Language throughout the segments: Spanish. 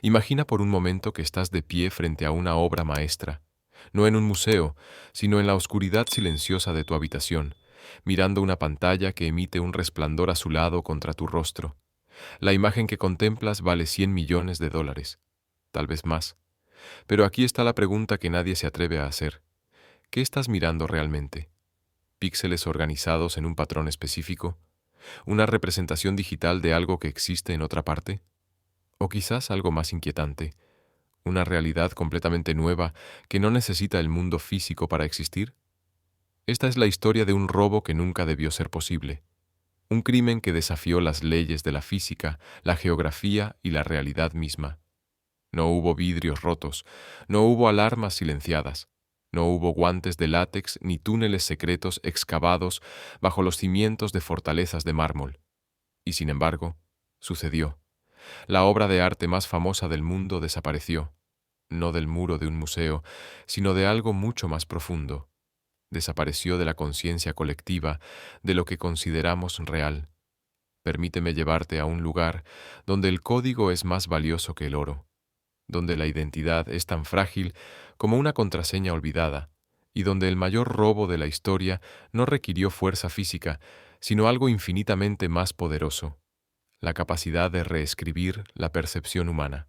Imagina por un momento que estás de pie frente a una obra maestra, no en un museo, sino en la oscuridad silenciosa de tu habitación, mirando una pantalla que emite un resplandor azulado contra tu rostro. La imagen que contemplas vale 100 millones de dólares, tal vez más. Pero aquí está la pregunta que nadie se atreve a hacer. ¿Qué estás mirando realmente? ¿Píxeles organizados en un patrón específico? ¿Una representación digital de algo que existe en otra parte? O quizás algo más inquietante, una realidad completamente nueva que no necesita el mundo físico para existir. Esta es la historia de un robo que nunca debió ser posible, un crimen que desafió las leyes de la física, la geografía y la realidad misma. No hubo vidrios rotos, no hubo alarmas silenciadas, no hubo guantes de látex ni túneles secretos excavados bajo los cimientos de fortalezas de mármol. Y sin embargo, sucedió. La obra de arte más famosa del mundo desapareció, no del muro de un museo, sino de algo mucho más profundo. Desapareció de la conciencia colectiva, de lo que consideramos real. Permíteme llevarte a un lugar donde el código es más valioso que el oro, donde la identidad es tan frágil como una contraseña olvidada, y donde el mayor robo de la historia no requirió fuerza física, sino algo infinitamente más poderoso: la capacidad de reescribir la percepción humana.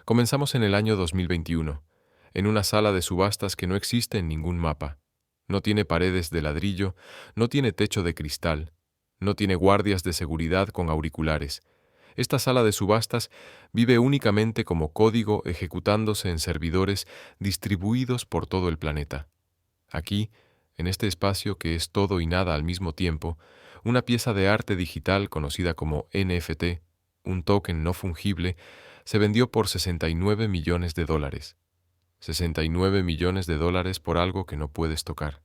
Comenzamos en el año 2021, en una sala de subastas que no existe en ningún mapa. No tiene paredes de ladrillo, no tiene techo de cristal, no tiene guardias de seguridad con auriculares. Esta sala de subastas vive únicamente como código ejecutándose en servidores distribuidos por todo el planeta. Aquí, en este espacio que es todo y nada al mismo tiempo, una pieza de arte digital conocida como NFT, un token no fungible, se vendió por 69 millones de dólares. 69 millones de dólares por algo que no puedes tocar,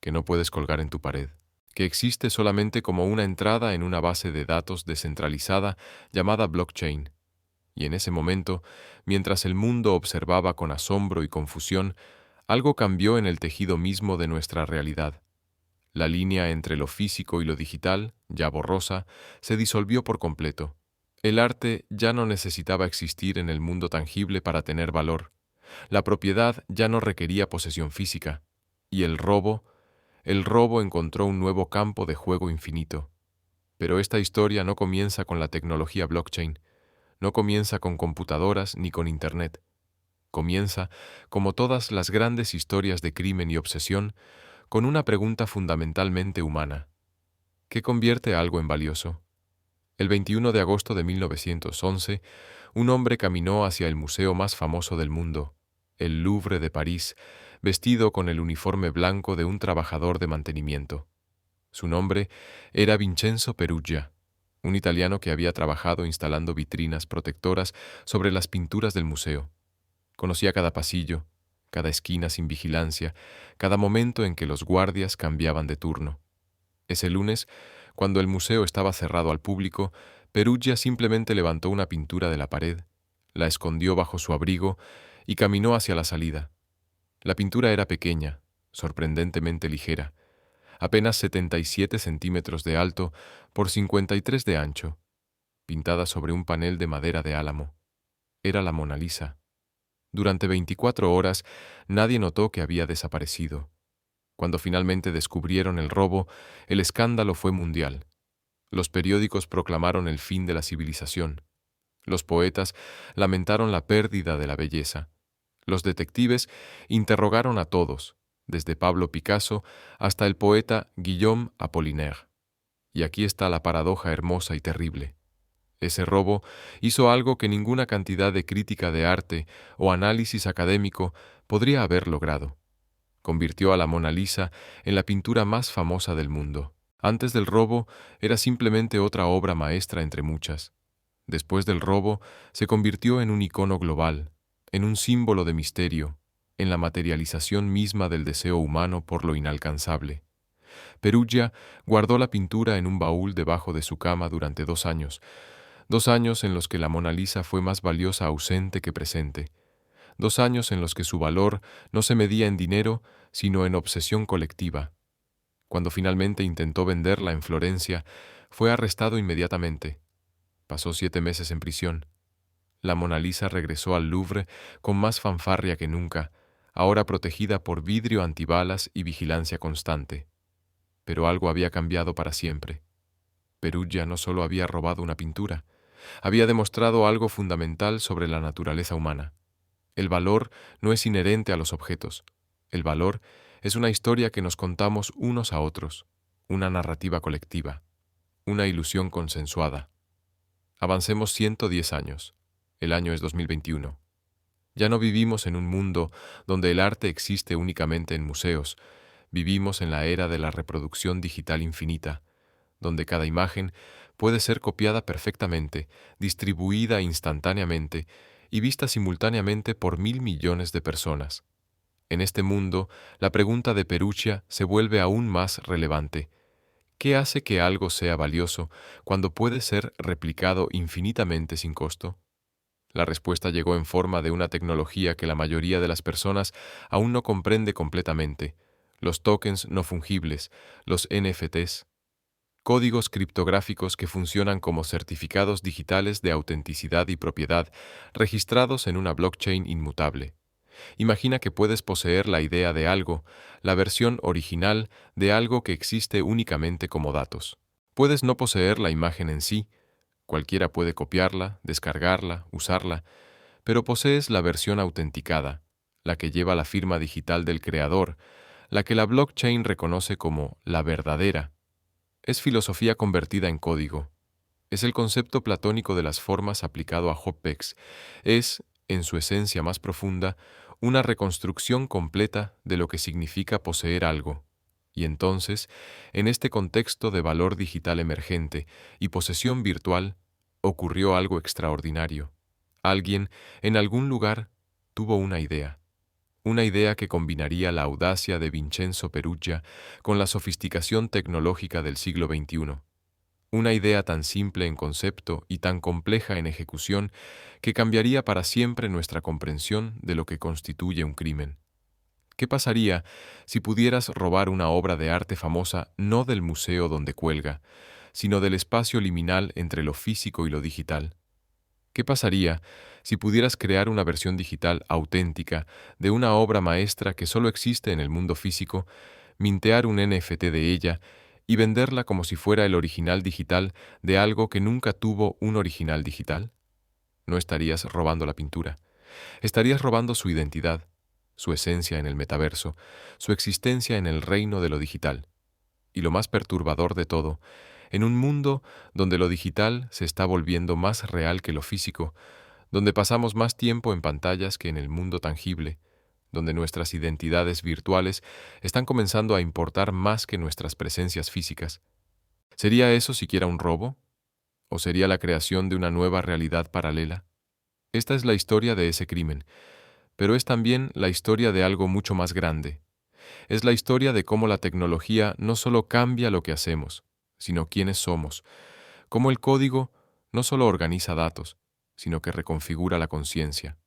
que no puedes colgar en tu pared, que existe solamente como una entrada en una base de datos descentralizada llamada blockchain. Y en ese momento, mientras el mundo observaba con asombro y confusión, algo cambió en el tejido mismo de nuestra realidad. La línea entre lo físico y lo digital, ya borrosa, se disolvió por completo. El arte ya no necesitaba existir en el mundo tangible para tener valor. La propiedad ya no requería posesión física. Y el robo encontró un nuevo campo de juego infinito. Pero esta historia no comienza con la tecnología blockchain, no comienza con computadoras ni con Internet. Comienza, como todas las grandes historias de crimen y obsesión, con una pregunta fundamentalmente humana: ¿qué convierte algo en valioso? El 21 de agosto de 1911, un hombre caminó hacia el museo más famoso del mundo, el Louvre de París, vestido con el uniforme blanco de un trabajador de mantenimiento. Su nombre era Vincenzo Peruggia, un italiano que había trabajado instalando vitrinas protectoras sobre las pinturas del museo. Conocía cada pasillo, cada esquina sin vigilancia, cada momento en que los guardias cambiaban de turno. Ese lunes, cuando el museo estaba cerrado al público, Peruggia simplemente levantó una pintura de la pared, la escondió bajo su abrigo y caminó hacia la salida. La pintura era pequeña, sorprendentemente ligera, apenas 77 centímetros de alto por 53 de ancho, pintada sobre un panel de madera de álamo. Era la Mona Lisa. Durante 24 horas nadie notó que había desaparecido. Cuando finalmente descubrieron el robo, el escándalo fue mundial. Los periódicos proclamaron el fin de la civilización. Los poetas lamentaron la pérdida de la belleza. Los detectives interrogaron a todos, desde Pablo Picasso hasta el poeta Guillaume Apollinaire. Y aquí está la paradoja hermosa y terrible. Ese robo hizo algo que ninguna cantidad de crítica de arte o análisis académico podría haber logrado. Convirtió a la Mona Lisa en la pintura más famosa del mundo. Antes del robo, era simplemente otra obra maestra entre muchas. Después del robo, se convirtió en un icono global, en un símbolo de misterio, en la materialización misma del deseo humano por lo inalcanzable. Peruggia guardó la pintura en un baúl debajo de su cama durante 2 años, 2 años en los que la Mona Lisa fue más valiosa ausente que presente, 2 años en los que su valor no se medía en dinero, sino en obsesión colectiva. Cuando finalmente intentó venderla en Florencia, fue arrestado inmediatamente. Pasó 7 meses en prisión. La Mona Lisa regresó al Louvre con más fanfarria que nunca, ahora protegida por vidrio antibalas y vigilancia constante. Pero algo había cambiado para siempre. Perugia no solo había robado una pintura, había demostrado algo fundamental sobre la naturaleza humana. El valor no es inherente a los objetos. El valor es una historia que nos contamos unos a otros, una narrativa colectiva, una ilusión consensuada. Avancemos 110 años. El año es 2021. Ya no vivimos en un mundo donde el arte existe únicamente en museos. Vivimos en la era de la reproducción digital infinita, donde cada imagen puede ser copiada perfectamente, distribuida instantáneamente y vista simultáneamente por 1.000 millones de personas. En este mundo, la pregunta de Perugia se vuelve aún más relevante. ¿Qué hace que algo sea valioso cuando puede ser replicado infinitamente sin costo? La respuesta llegó en forma de una tecnología que la mayoría de las personas aún no comprende completamente: los tokens no fungibles, los NFTs. Códigos criptográficos que funcionan como certificados digitales de autenticidad y propiedad, registrados en una blockchain inmutable. Imagina que puedes poseer la idea de algo, la versión original de algo que existe únicamente como datos. Puedes no poseer la imagen en sí, cualquiera puede copiarla, descargarla, usarla, pero posees la versión autenticada, la que lleva la firma digital del creador, la que la blockchain reconoce como la verdadera. Es filosofía convertida en código. Es el concepto platónico de las formas aplicado a Hoppex. Es, en su esencia más profunda, una reconstrucción completa de lo que significa poseer algo. Y entonces, en este contexto de valor digital emergente y posesión virtual, ocurrió algo extraordinario. Alguien, en algún lugar, tuvo una idea que combinaría la audacia de Vincenzo Perugia con la sofisticación tecnológica del siglo XXI. Una idea tan simple en concepto y tan compleja en ejecución que cambiaría para siempre nuestra comprensión de lo que constituye un crimen. ¿Qué pasaría si pudieras robar una obra de arte famosa no del museo donde cuelga, sino del espacio liminal entre lo físico y lo digital? ¿Qué pasaría si pudieras crear una versión digital auténtica de una obra maestra que solo existe en el mundo físico, mintear un NFT de ella y venderla como si fuera el original digital de algo que nunca tuvo un original digital? No estarías robando la pintura, estarías robando su identidad, su esencia en el metaverso, su existencia en el reino de lo digital. Y lo más perturbador de todo, en un mundo donde lo digital se está volviendo más real que lo físico, donde pasamos más tiempo en pantallas que en el mundo tangible, donde nuestras identidades virtuales están comenzando a importar más que nuestras presencias físicas. ¿Sería eso siquiera un robo? ¿O sería la creación de una nueva realidad paralela? Esta es la historia de ese crimen, pero es también la historia de algo mucho más grande. Es la historia de cómo la tecnología no solo cambia lo que hacemos, sino quiénes somos, cómo el código no solo organiza datos, sino que reconfigura la conciencia,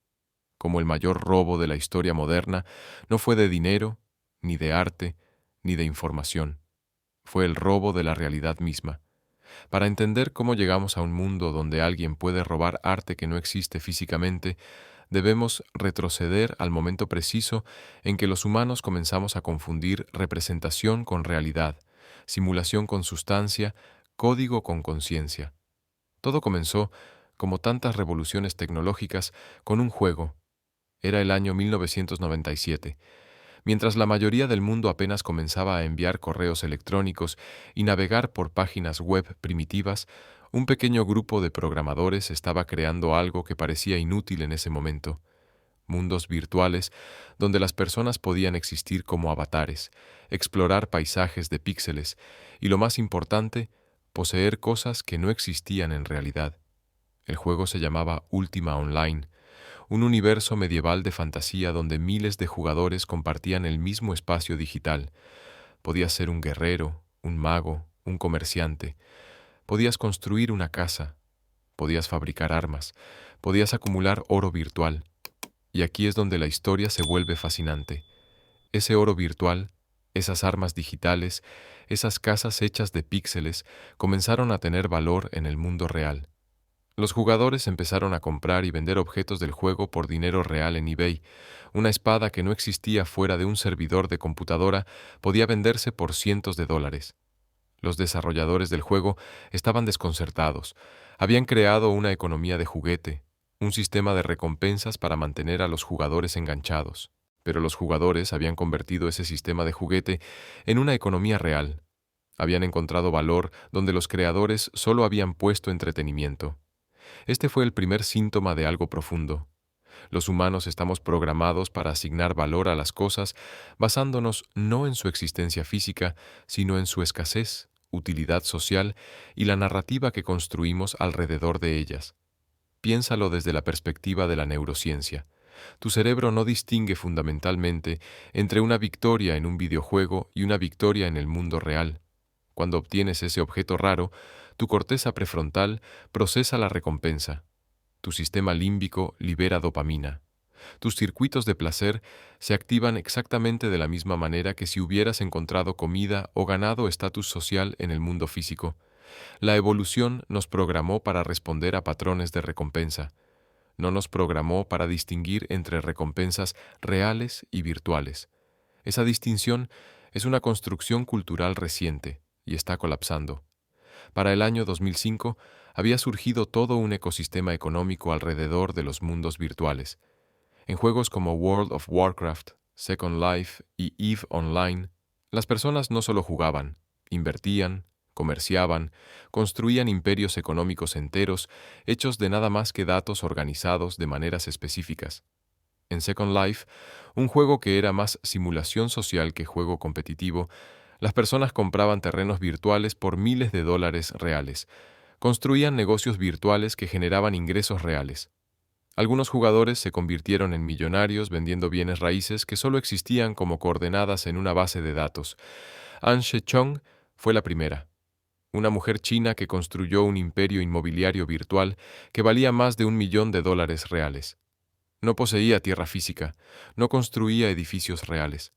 cómo el mayor robo de la historia moderna no fue de dinero, ni de arte, ni de información, fue el robo de la realidad misma. Para entender cómo llegamos a un mundo donde alguien puede robar arte que no existe físicamente, debemos retroceder al momento preciso en que los humanos comenzamos a confundir representación con realidad, simulación con sustancia, código con conciencia. Todo comenzó, como tantas revoluciones tecnológicas, con un juego. Era el año 1997. Mientras la mayoría del mundo apenas comenzaba a enviar correos electrónicos y navegar por páginas web primitivas, un pequeño grupo de programadores estaba creando algo que parecía inútil en ese momento: mundos virtuales donde las personas podían existir como avatares, explorar paisajes de píxeles y, lo más importante, poseer cosas que no existían en realidad. El juego se llamaba Ultima Online, un universo medieval de fantasía donde miles de jugadores compartían el mismo espacio digital. Podías ser un guerrero, un mago, un comerciante. Podías construir una casa, podías fabricar armas, podías acumular oro virtual. Y aquí es donde la historia se vuelve fascinante. Ese oro virtual, esas armas digitales, esas casas hechas de píxeles comenzaron a tener valor en el mundo real. Los jugadores empezaron a comprar y vender objetos del juego por dinero real en eBay. Una espada que no existía fuera de un servidor de computadora podía venderse por cientos de dólares. Los desarrolladores del juego estaban desconcertados. Habían creado una economía de juguete, un sistema de recompensas para mantener a los jugadores enganchados. Pero los jugadores habían convertido ese sistema de juguete en una economía real. Habían encontrado valor donde los creadores solo habían puesto entretenimiento. Este fue el primer síntoma de algo profundo. Los humanos estamos programados para asignar valor a las cosas basándonos no en su existencia física, sino en su escasez, utilidad social y la narrativa que construimos alrededor de ellas. Piénsalo desde la perspectiva de la neurociencia. Tu cerebro no distingue fundamentalmente entre una victoria en un videojuego y una victoria en el mundo real. Cuando obtienes ese objeto raro, tu corteza prefrontal procesa la recompensa. Tu sistema límbico libera dopamina. Tus circuitos de placer se activan exactamente de la misma manera que si hubieras encontrado comida o ganado estatus social en el mundo físico. La evolución nos programó para responder a patrones de recompensa. No nos programó para distinguir entre recompensas reales y virtuales. Esa distinción es una construcción cultural reciente y está colapsando. Para el año 2005 había surgido todo un ecosistema económico alrededor de los mundos virtuales. En juegos como World of Warcraft, Second Life y EVE Online, las personas no solo jugaban, invertían, comerciaban, construían imperios económicos enteros hechos de nada más que datos organizados de maneras específicas. En Second Life, un juego que era más simulación social que juego competitivo, las personas compraban terrenos virtuales por miles de dólares reales, construían negocios virtuales que generaban ingresos reales. Algunos jugadores se convirtieron en millonarios vendiendo bienes raíces que solo existían como coordenadas en una base de datos. An Shechong fue la primera, una mujer china que construyó un imperio inmobiliario virtual que valía más de $1.000.000 reales. No poseía tierra física, no construía edificios reales,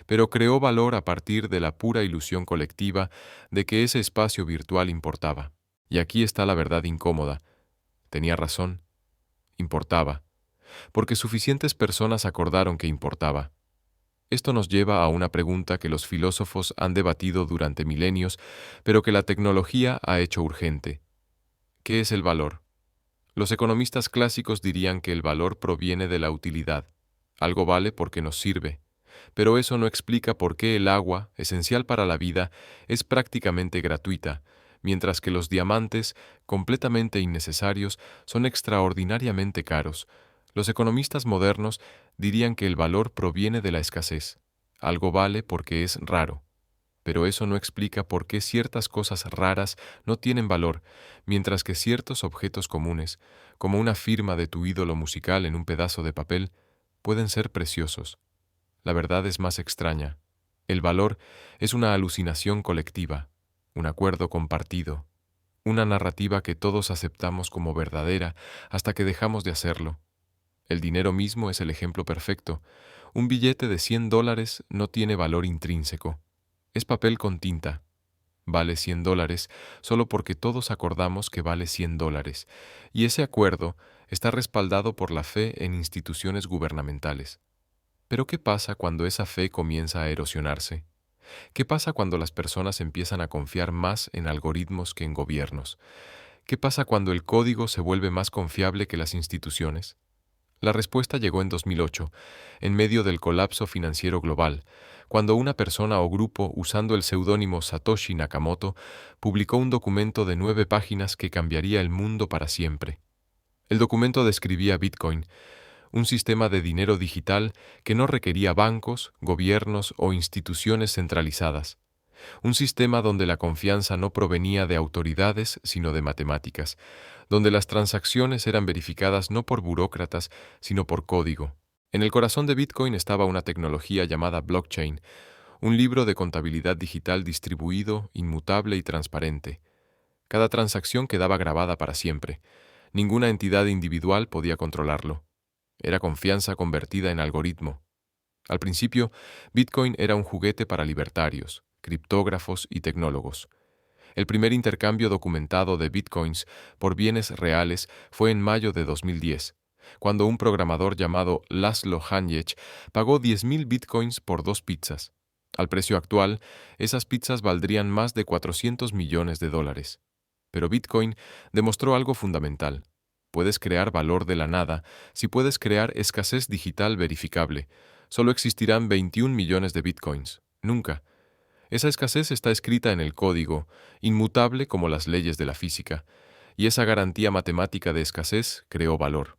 pero creó valor a partir de la pura ilusión colectiva de que ese espacio virtual importaba. Y aquí está la verdad incómoda. Tenía razón. Importaba. Porque suficientes personas acordaron que importaba. Esto nos lleva a una pregunta que los filósofos han debatido durante milenios, pero que la tecnología ha hecho urgente. ¿Qué es el valor? Los economistas clásicos dirían que el valor proviene de la utilidad. Algo vale porque nos sirve. Pero eso no explica por qué el agua, esencial para la vida, es prácticamente gratuita, mientras que los diamantes, completamente innecesarios, son extraordinariamente caros. Los economistas modernos dirían que el valor proviene de la escasez. Algo vale porque es raro. Pero eso no explica por qué ciertas cosas raras no tienen valor, mientras que ciertos objetos comunes, como una firma de tu ídolo musical en un pedazo de papel, pueden ser preciosos. La verdad es más extraña. El valor es una alucinación colectiva, un acuerdo compartido, una narrativa que todos aceptamos como verdadera hasta que dejamos de hacerlo. El dinero mismo es el ejemplo perfecto. Un billete de $100 no tiene valor intrínseco. Es papel con tinta. Vale $100 solo porque todos acordamos que vale $100, y ese acuerdo está respaldado por la fe en instituciones gubernamentales. Pero ¿qué pasa cuando esa fe comienza a erosionarse? ¿Qué pasa cuando las personas empiezan a confiar más en algoritmos que en gobiernos? ¿Qué pasa cuando el código se vuelve más confiable que las instituciones? La respuesta llegó en 2008, en medio del colapso financiero global, cuando una persona o grupo usando el seudónimo Satoshi Nakamoto publicó un documento de 9 páginas que cambiaría el mundo para siempre. El documento describía Bitcoin, un sistema de dinero digital que no requería bancos, gobiernos o instituciones centralizadas. Un sistema donde la confianza no provenía de autoridades, sino de matemáticas, donde las transacciones eran verificadas no por burócratas, sino por código. En el corazón de Bitcoin estaba una tecnología llamada blockchain, un libro de contabilidad digital distribuido, inmutable y transparente. Cada transacción quedaba grabada para siempre. Ninguna entidad individual podía controlarlo. Era confianza convertida en algoritmo. Al principio, Bitcoin era un juguete para libertarios, criptógrafos y tecnólogos. El primer intercambio documentado de bitcoins por bienes reales fue en mayo de 2010, cuando un programador llamado Laszlo Hanyecz pagó 10.000 bitcoins por 2 pizzas. Al precio actual, esas pizzas valdrían más de 400 millones de dólares. Pero Bitcoin demostró algo fundamental. Puedes crear valor de la nada si puedes crear escasez digital verificable. Solo existirán 21 millones de bitcoins. Nunca. Esa escasez está escrita en el código, inmutable como las leyes de la física, y esa garantía matemática de escasez creó valor.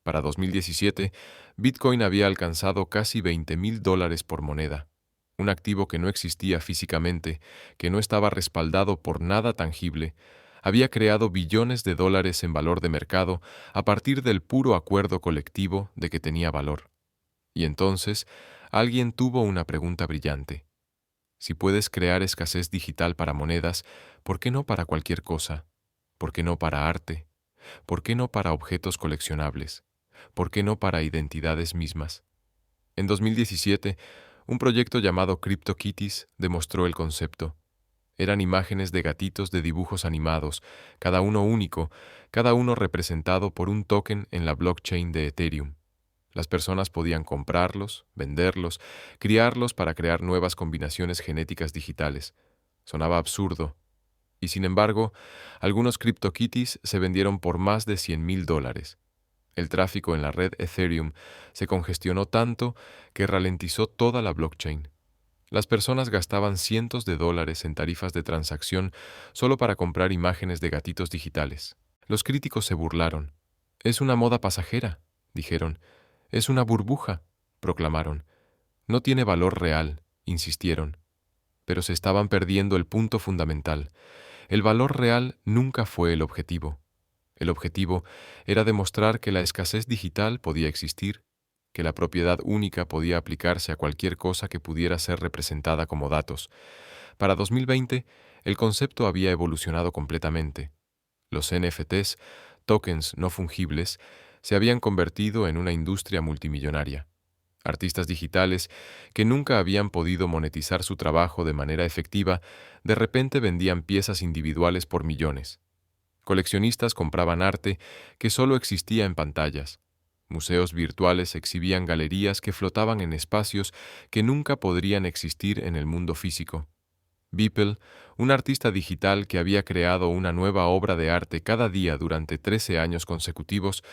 Para 2017, Bitcoin había alcanzado casi 20.000 dólares por moneda, un activo que no existía físicamente, que no estaba respaldado por nada tangible, había creado billones de dólares en valor de mercado a partir del puro acuerdo colectivo de que tenía valor. Y entonces, alguien tuvo una pregunta brillante. Si puedes crear escasez digital para monedas, ¿por qué no para cualquier cosa? ¿Por qué no para arte? ¿Por qué no para objetos coleccionables? ¿Por qué no para identidades mismas? En 2017, un proyecto llamado CryptoKitties demostró el concepto. Eran imágenes de gatitos de dibujos animados, cada uno único, cada uno representado por un token en la blockchain de Ethereum. Las personas podían comprarlos, venderlos, criarlos para crear nuevas combinaciones genéticas digitales. Sonaba absurdo. Y sin embargo, algunos CryptoKitties se vendieron por más de 100.000 dólares. El tráfico en la red Ethereum se congestionó tanto que ralentizó toda la blockchain. Las personas gastaban cientos de dólares en tarifas de transacción solo para comprar imágenes de gatitos digitales. Los críticos se burlaron. «Es una moda pasajera», dijeron. «Es una burbuja», proclamaron. «No tiene valor real», insistieron. Pero se estaban perdiendo el punto fundamental. El valor real nunca fue el objetivo. El objetivo era demostrar que la escasez digital podía existir, que la propiedad única podía aplicarse a cualquier cosa que pudiera ser representada como datos. Para 2020, el concepto había evolucionado completamente. Los NFTs, tokens no fungibles, se habían convertido en una industria multimillonaria. Artistas digitales que nunca habían podido monetizar su trabajo de manera efectiva, de repente vendían piezas individuales por millones. Coleccionistas compraban arte que solo existía en pantallas. Museos virtuales exhibían galerías que flotaban en espacios que nunca podrían existir en el mundo físico. Beeple, un artista digital que había creado una nueva obra de arte cada día durante 13 años consecutivos,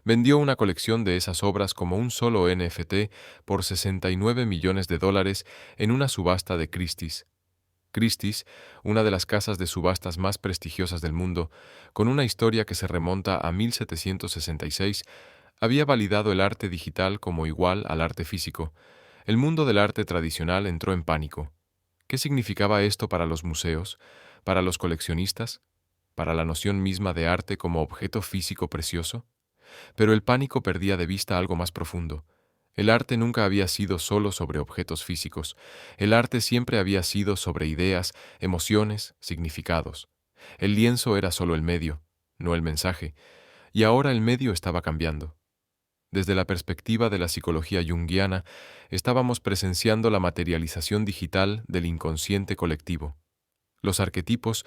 vendió una colección de esas obras como un solo NFT por 69 millones de dólares en una subasta de Christie's. Christie's, una de las casas de subastas más prestigiosas del mundo, con una historia que se remonta a 1766, había validado el arte digital como igual al arte físico. El mundo del arte tradicional entró en pánico. ¿Qué significaba esto para los museos, para los coleccionistas, para la noción misma de arte como objeto físico precioso? Pero el pánico perdía de vista algo más profundo. El arte nunca había sido solo sobre objetos físicos. El arte siempre había sido sobre ideas, emociones, significados. El lienzo era solo el medio, no el mensaje, y ahora el medio estaba cambiando. Desde la perspectiva de la psicología junguiana, estábamos presenciando la materialización digital del inconsciente colectivo. Los arquetipos,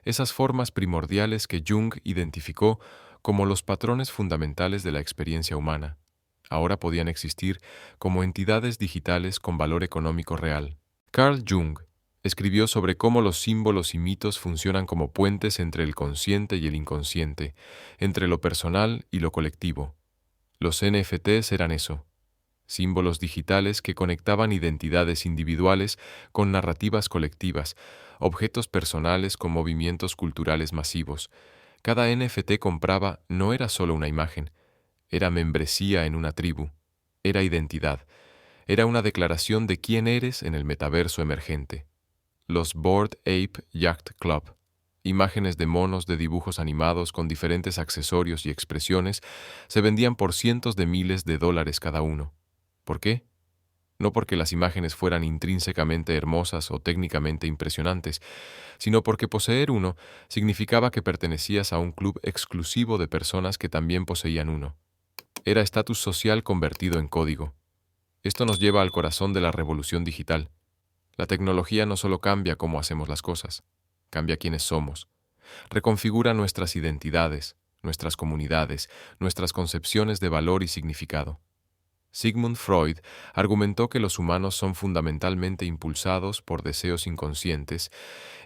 esas formas primordiales que Jung identificó como los patrones fundamentales de la experiencia humana, ahora podían existir como entidades digitales con valor económico real. Carl Jung escribió sobre cómo los símbolos y mitos funcionan como puentes entre el consciente y el inconsciente, entre lo personal y lo colectivo. Los NFTs eran eso, símbolos digitales que conectaban identidades individuales con narrativas colectivas, objetos personales con movimientos culturales masivos. Cada NFT compraba no era solo una imagen, era membresía en una tribu, era identidad, era una declaración de quién eres en el metaverso emergente. Los Bored Ape Yacht Club, imágenes de monos de dibujos animados con diferentes accesorios y expresiones, se vendían por cientos de miles de dólares cada uno. ¿Por qué? No porque las imágenes fueran intrínsecamente hermosas o técnicamente impresionantes, sino porque poseer uno significaba que pertenecías a un club exclusivo de personas que también poseían uno. Era estatus social convertido en código. Esto nos lleva al corazón de la revolución digital. La tecnología no solo cambia cómo hacemos las cosas, cambia quiénes somos, reconfigura nuestras identidades, nuestras comunidades, nuestras concepciones de valor y significado. Sigmund Freud argumentó que los humanos son fundamentalmente impulsados por deseos inconscientes,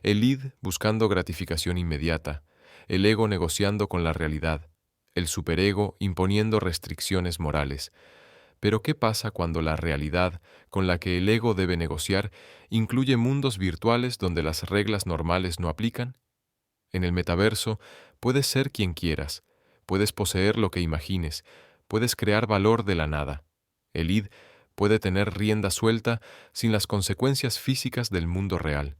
el id buscando gratificación inmediata, el ego negociando con la realidad, el superego imponiendo restricciones morales. Pero ¿qué pasa cuando la realidad con la que el ego debe negociar incluye mundos virtuales donde las reglas normales no aplican? En el metaverso puedes ser quien quieras, puedes poseer lo que imagines, puedes crear valor de la nada. El id puede tener rienda suelta sin las consecuencias físicas del mundo real.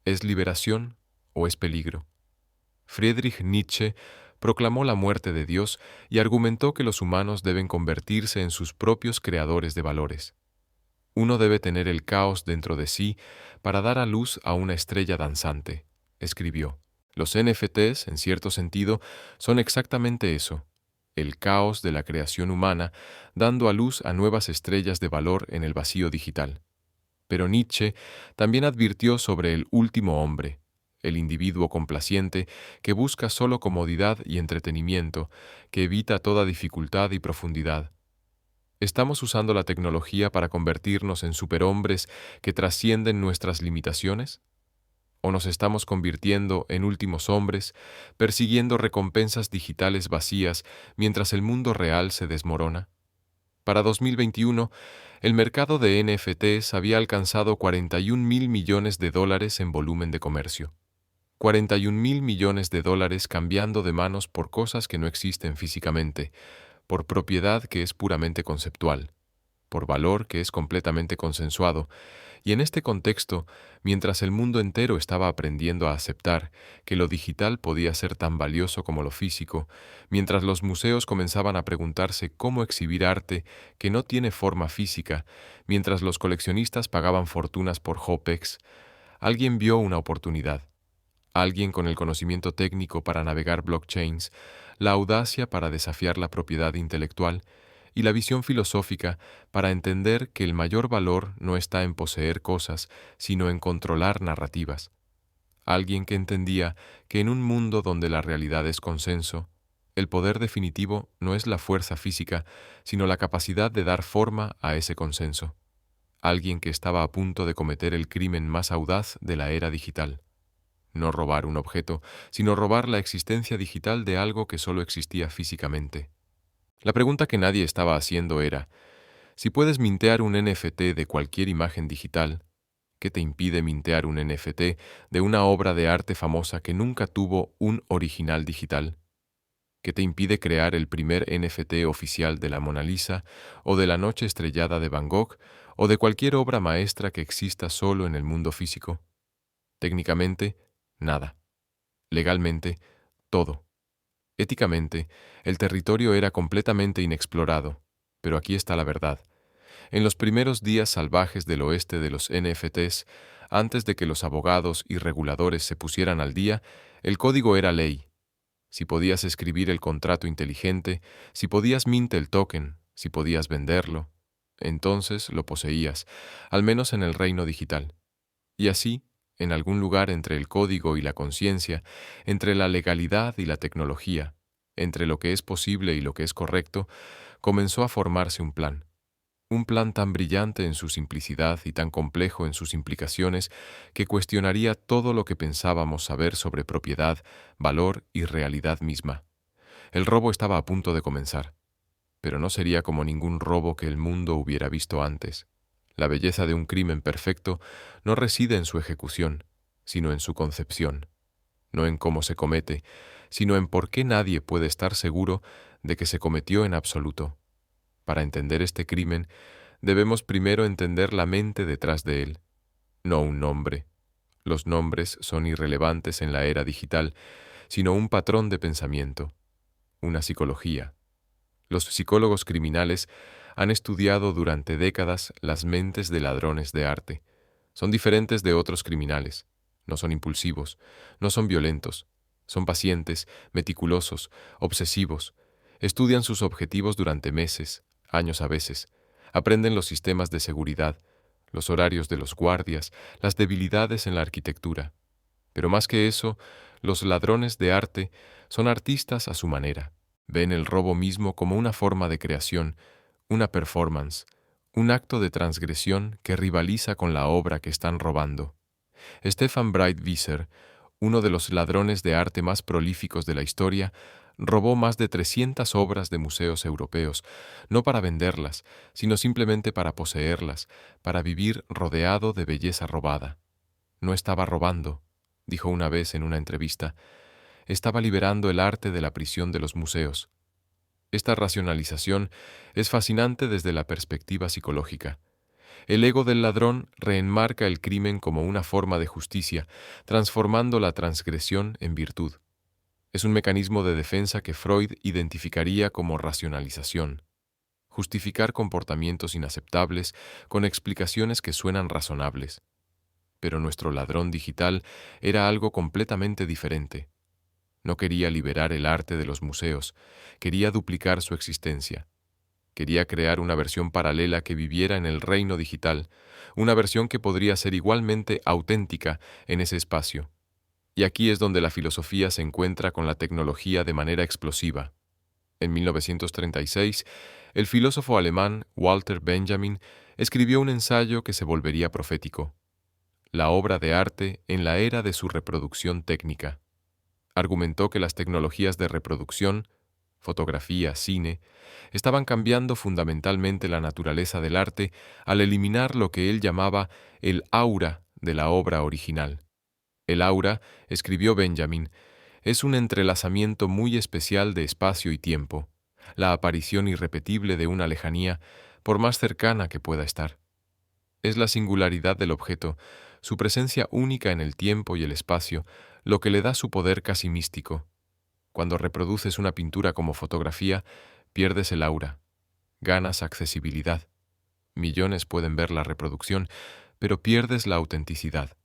¿Es liberación o es peligro? Friedrich Nietzsche proclamó la muerte de Dios y argumentó que los humanos deben convertirse en sus propios creadores de valores. Uno debe tener el caos dentro de sí para dar a luz a una estrella danzante, escribió. Los NFTs, en cierto sentido, son exactamente eso, el caos de la creación humana, dando a luz a nuevas estrellas de valor en el vacío digital. Pero Nietzsche también advirtió sobre el último hombre, el individuo complaciente que busca solo comodidad y entretenimiento, que evita toda dificultad y profundidad. ¿Estamos usando la tecnología para convertirnos en superhombres que trascienden nuestras limitaciones? ¿O nos estamos convirtiendo en últimos hombres, persiguiendo recompensas digitales vacías mientras el mundo real se desmorona? Para 2021, el mercado de NFTs había alcanzado 41.000 millones de dólares en volumen de comercio. 41.000 millones de dólares cambiando de manos por cosas que no existen físicamente, por propiedad que es puramente conceptual, por valor que es completamente consensuado. Y en este contexto, mientras el mundo entero estaba aprendiendo a aceptar que lo digital podía ser tan valioso como lo físico, mientras los museos comenzaban a preguntarse cómo exhibir arte que no tiene forma física, mientras los coleccionistas pagaban fortunas por JPEGs, alguien vio una oportunidad. Alguien con el conocimiento técnico para navegar blockchains, la audacia para desafiar la propiedad intelectual y la visión filosófica para entender que el mayor valor no está en poseer cosas, sino en controlar narrativas. Alguien que entendía que en un mundo donde la realidad es consenso, el poder definitivo no es la fuerza física, sino la capacidad de dar forma a ese consenso. Alguien que estaba a punto de cometer el crimen más audaz de la era digital. No robar un objeto, sino robar la existencia digital de algo que solo existía físicamente. La pregunta que nadie estaba haciendo era, si puedes mintear un NFT de cualquier imagen digital, ¿qué te impide mintear un NFT de una obra de arte famosa que nunca tuvo un original digital? ¿Qué te impide crear el primer NFT oficial de la Mona Lisa, o de la Noche Estrellada de Van Gogh, o de cualquier obra maestra que exista solo en el mundo físico? Técnicamente, nada. Legalmente, todo. Éticamente, el territorio era completamente inexplorado, pero aquí está la verdad. En los primeros días salvajes del oeste de los NFTs, antes de que los abogados y reguladores se pusieran al día, el código era ley. Si podías escribir el contrato inteligente, si podías mint el token, si podías venderlo, entonces lo poseías, al menos en el reino digital. Y así, en algún lugar entre el código y la conciencia, entre la legalidad y la tecnología, entre lo que es posible y lo que es correcto, comenzó a formarse un plan. Un plan tan brillante en su simplicidad y tan complejo en sus implicaciones que cuestionaría todo lo que pensábamos saber sobre propiedad, valor y realidad misma. El robo estaba a punto de comenzar, pero no sería como ningún robo que el mundo hubiera visto antes. La belleza de un crimen perfecto no reside en su ejecución, sino en su concepción, no en cómo se comete, sino en por qué nadie puede estar seguro de que se cometió en absoluto. Para entender este crimen, debemos primero entender la mente detrás de él, no un nombre. Los nombres son irrelevantes en la era digital, sino un patrón de pensamiento, una psicología. Los psicólogos criminales han estudiado durante décadas las mentes de ladrones de arte. Son diferentes de otros criminales. No son impulsivos, no son violentos. Son pacientes, meticulosos, obsesivos. Estudian sus objetivos durante meses, años a veces. Aprenden los sistemas de seguridad, los horarios de los guardias, las debilidades en la arquitectura. Pero más que eso, los ladrones de arte son artistas a su manera. Ven el robo mismo como una forma de creación, una performance, un acto de transgresión que rivaliza con la obra que están robando. Stefan Breitwieser, uno de los ladrones de arte más prolíficos de la historia, robó más de 300 obras de museos europeos, no para venderlas, sino simplemente para poseerlas, para vivir rodeado de belleza robada. No estaba robando, dijo una vez en una entrevista, estaba liberando el arte de la prisión de los museos. Esta racionalización es fascinante desde la perspectiva psicológica. El ego del ladrón reenmarca el crimen como una forma de justicia, transformando la transgresión en virtud. Es un mecanismo de defensa que Freud identificaría como racionalización. Justificar comportamientos inaceptables con explicaciones que suenan razonables. Pero nuestro ladrón digital era algo completamente diferente. No quería liberar el arte de los museos, quería duplicar su existencia. Quería crear una versión paralela que viviera en el reino digital, una versión que podría ser igualmente auténtica en ese espacio. Y aquí es donde la filosofía se encuentra con la tecnología de manera explosiva. En 1936, el filósofo alemán Walter Benjamin escribió un ensayo que se volvería profético: La obra de arte en la era de su reproducción técnica. Argumentó que las tecnologías de reproducción, fotografía, cine, estaban cambiando fundamentalmente la naturaleza del arte al eliminar lo que él llamaba el aura de la obra original. El aura, escribió Benjamin, es un entrelazamiento muy especial de espacio y tiempo, la aparición irrepetible de una lejanía, por más cercana que pueda estar. Es la singularidad del objeto, su presencia única en el tiempo y el espacio, lo que le da su poder casi místico. Cuando reproduces una pintura como fotografía, pierdes el aura, ganas accesibilidad. Millones pueden ver la reproducción, pero pierdes la autenticidad.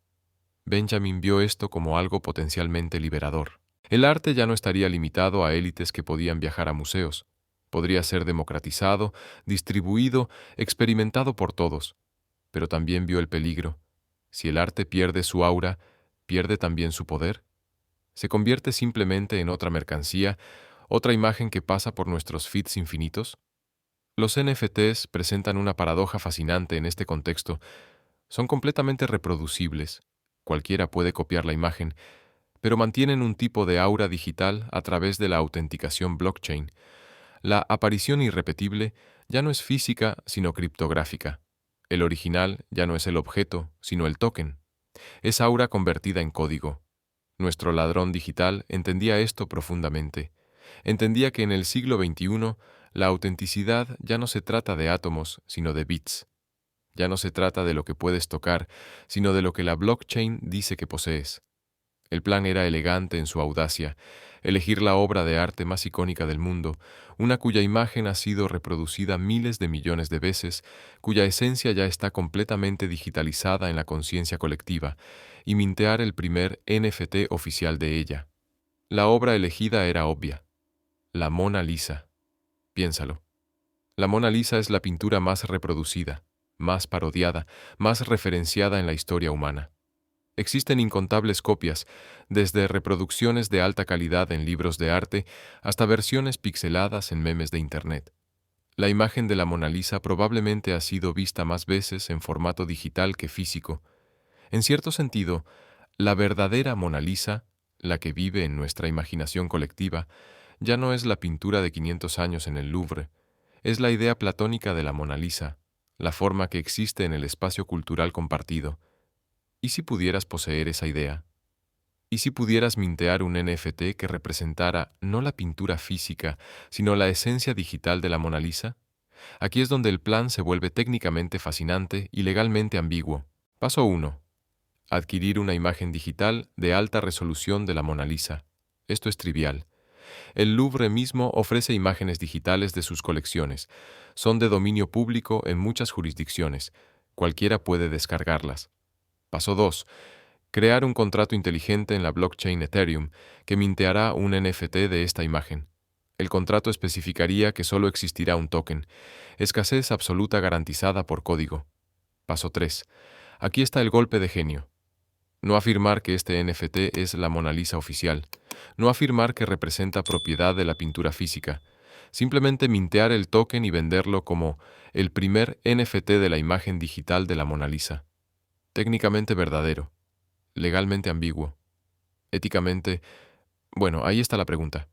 Benjamin vio esto como algo potencialmente liberador. El arte ya no estaría limitado a élites que podían viajar a museos. Podría ser democratizado, distribuido, experimentado por todos. Pero también vio el peligro. Si el arte pierde su aura, ¿pierde también su poder? ¿Se convierte simplemente en otra mercancía, otra imagen que pasa por nuestros feeds infinitos? Los NFTs presentan una paradoja fascinante en este contexto. Son completamente reproducibles. Cualquiera puede copiar la imagen, pero mantienen un tipo de aura digital a través de la autenticación blockchain. La aparición irrepetible ya no es física, sino criptográfica. El original ya no es el objeto, sino el token. Es aura convertida en código. Nuestro ladrón digital entendía esto profundamente. Entendía que en el siglo XXI la autenticidad ya no se trata de átomos, sino de bits. Ya no se trata de lo que puedes tocar, sino de lo que la blockchain dice que posees. El plan era elegante en su audacia: elegir la obra de arte más icónica del mundo, una cuya imagen ha sido reproducida miles de millones de veces, cuya esencia ya está completamente digitalizada en la conciencia colectiva, y mintear el primer NFT oficial de ella. La obra elegida era obvia: la Mona Lisa. Piénsalo. La Mona Lisa es la pintura más reproducida, más parodiada, más referenciada en la historia humana. Existen incontables copias, desde reproducciones de alta calidad en libros de arte hasta versiones pixeladas en memes de Internet. La imagen de la Mona Lisa probablemente ha sido vista más veces en formato digital que físico. En cierto sentido, la verdadera Mona Lisa, la que vive en nuestra imaginación colectiva, ya no es la pintura de 500 años en el Louvre, es la idea platónica de la Mona Lisa, la forma que existe en el espacio cultural compartido. ¿Y si pudieras poseer esa idea? ¿Y si pudieras mintear un NFT que representara no la pintura física, sino la esencia digital de la Mona Lisa? Aquí es donde el plan se vuelve técnicamente fascinante y legalmente ambiguo. Paso 1. Adquirir una imagen digital de alta resolución de la Mona Lisa. Esto es trivial. El Louvre mismo ofrece imágenes digitales de sus colecciones. Son de dominio público en muchas jurisdicciones. Cualquiera puede descargarlas. Paso 2. Crear un contrato inteligente en la blockchain Ethereum que minteará un NFT de esta imagen. El contrato especificaría que solo existirá un token, escasez absoluta garantizada por código. Paso 3. Aquí está el golpe de genio. No afirmar que este NFT es la Mona Lisa oficial. No afirmar que representa propiedad de la pintura física. Simplemente mintear el token y venderlo como el primer NFT de la imagen digital de la Mona Lisa. Técnicamente verdadero. Legalmente ambiguo. Éticamente... Bueno, ahí está la pregunta.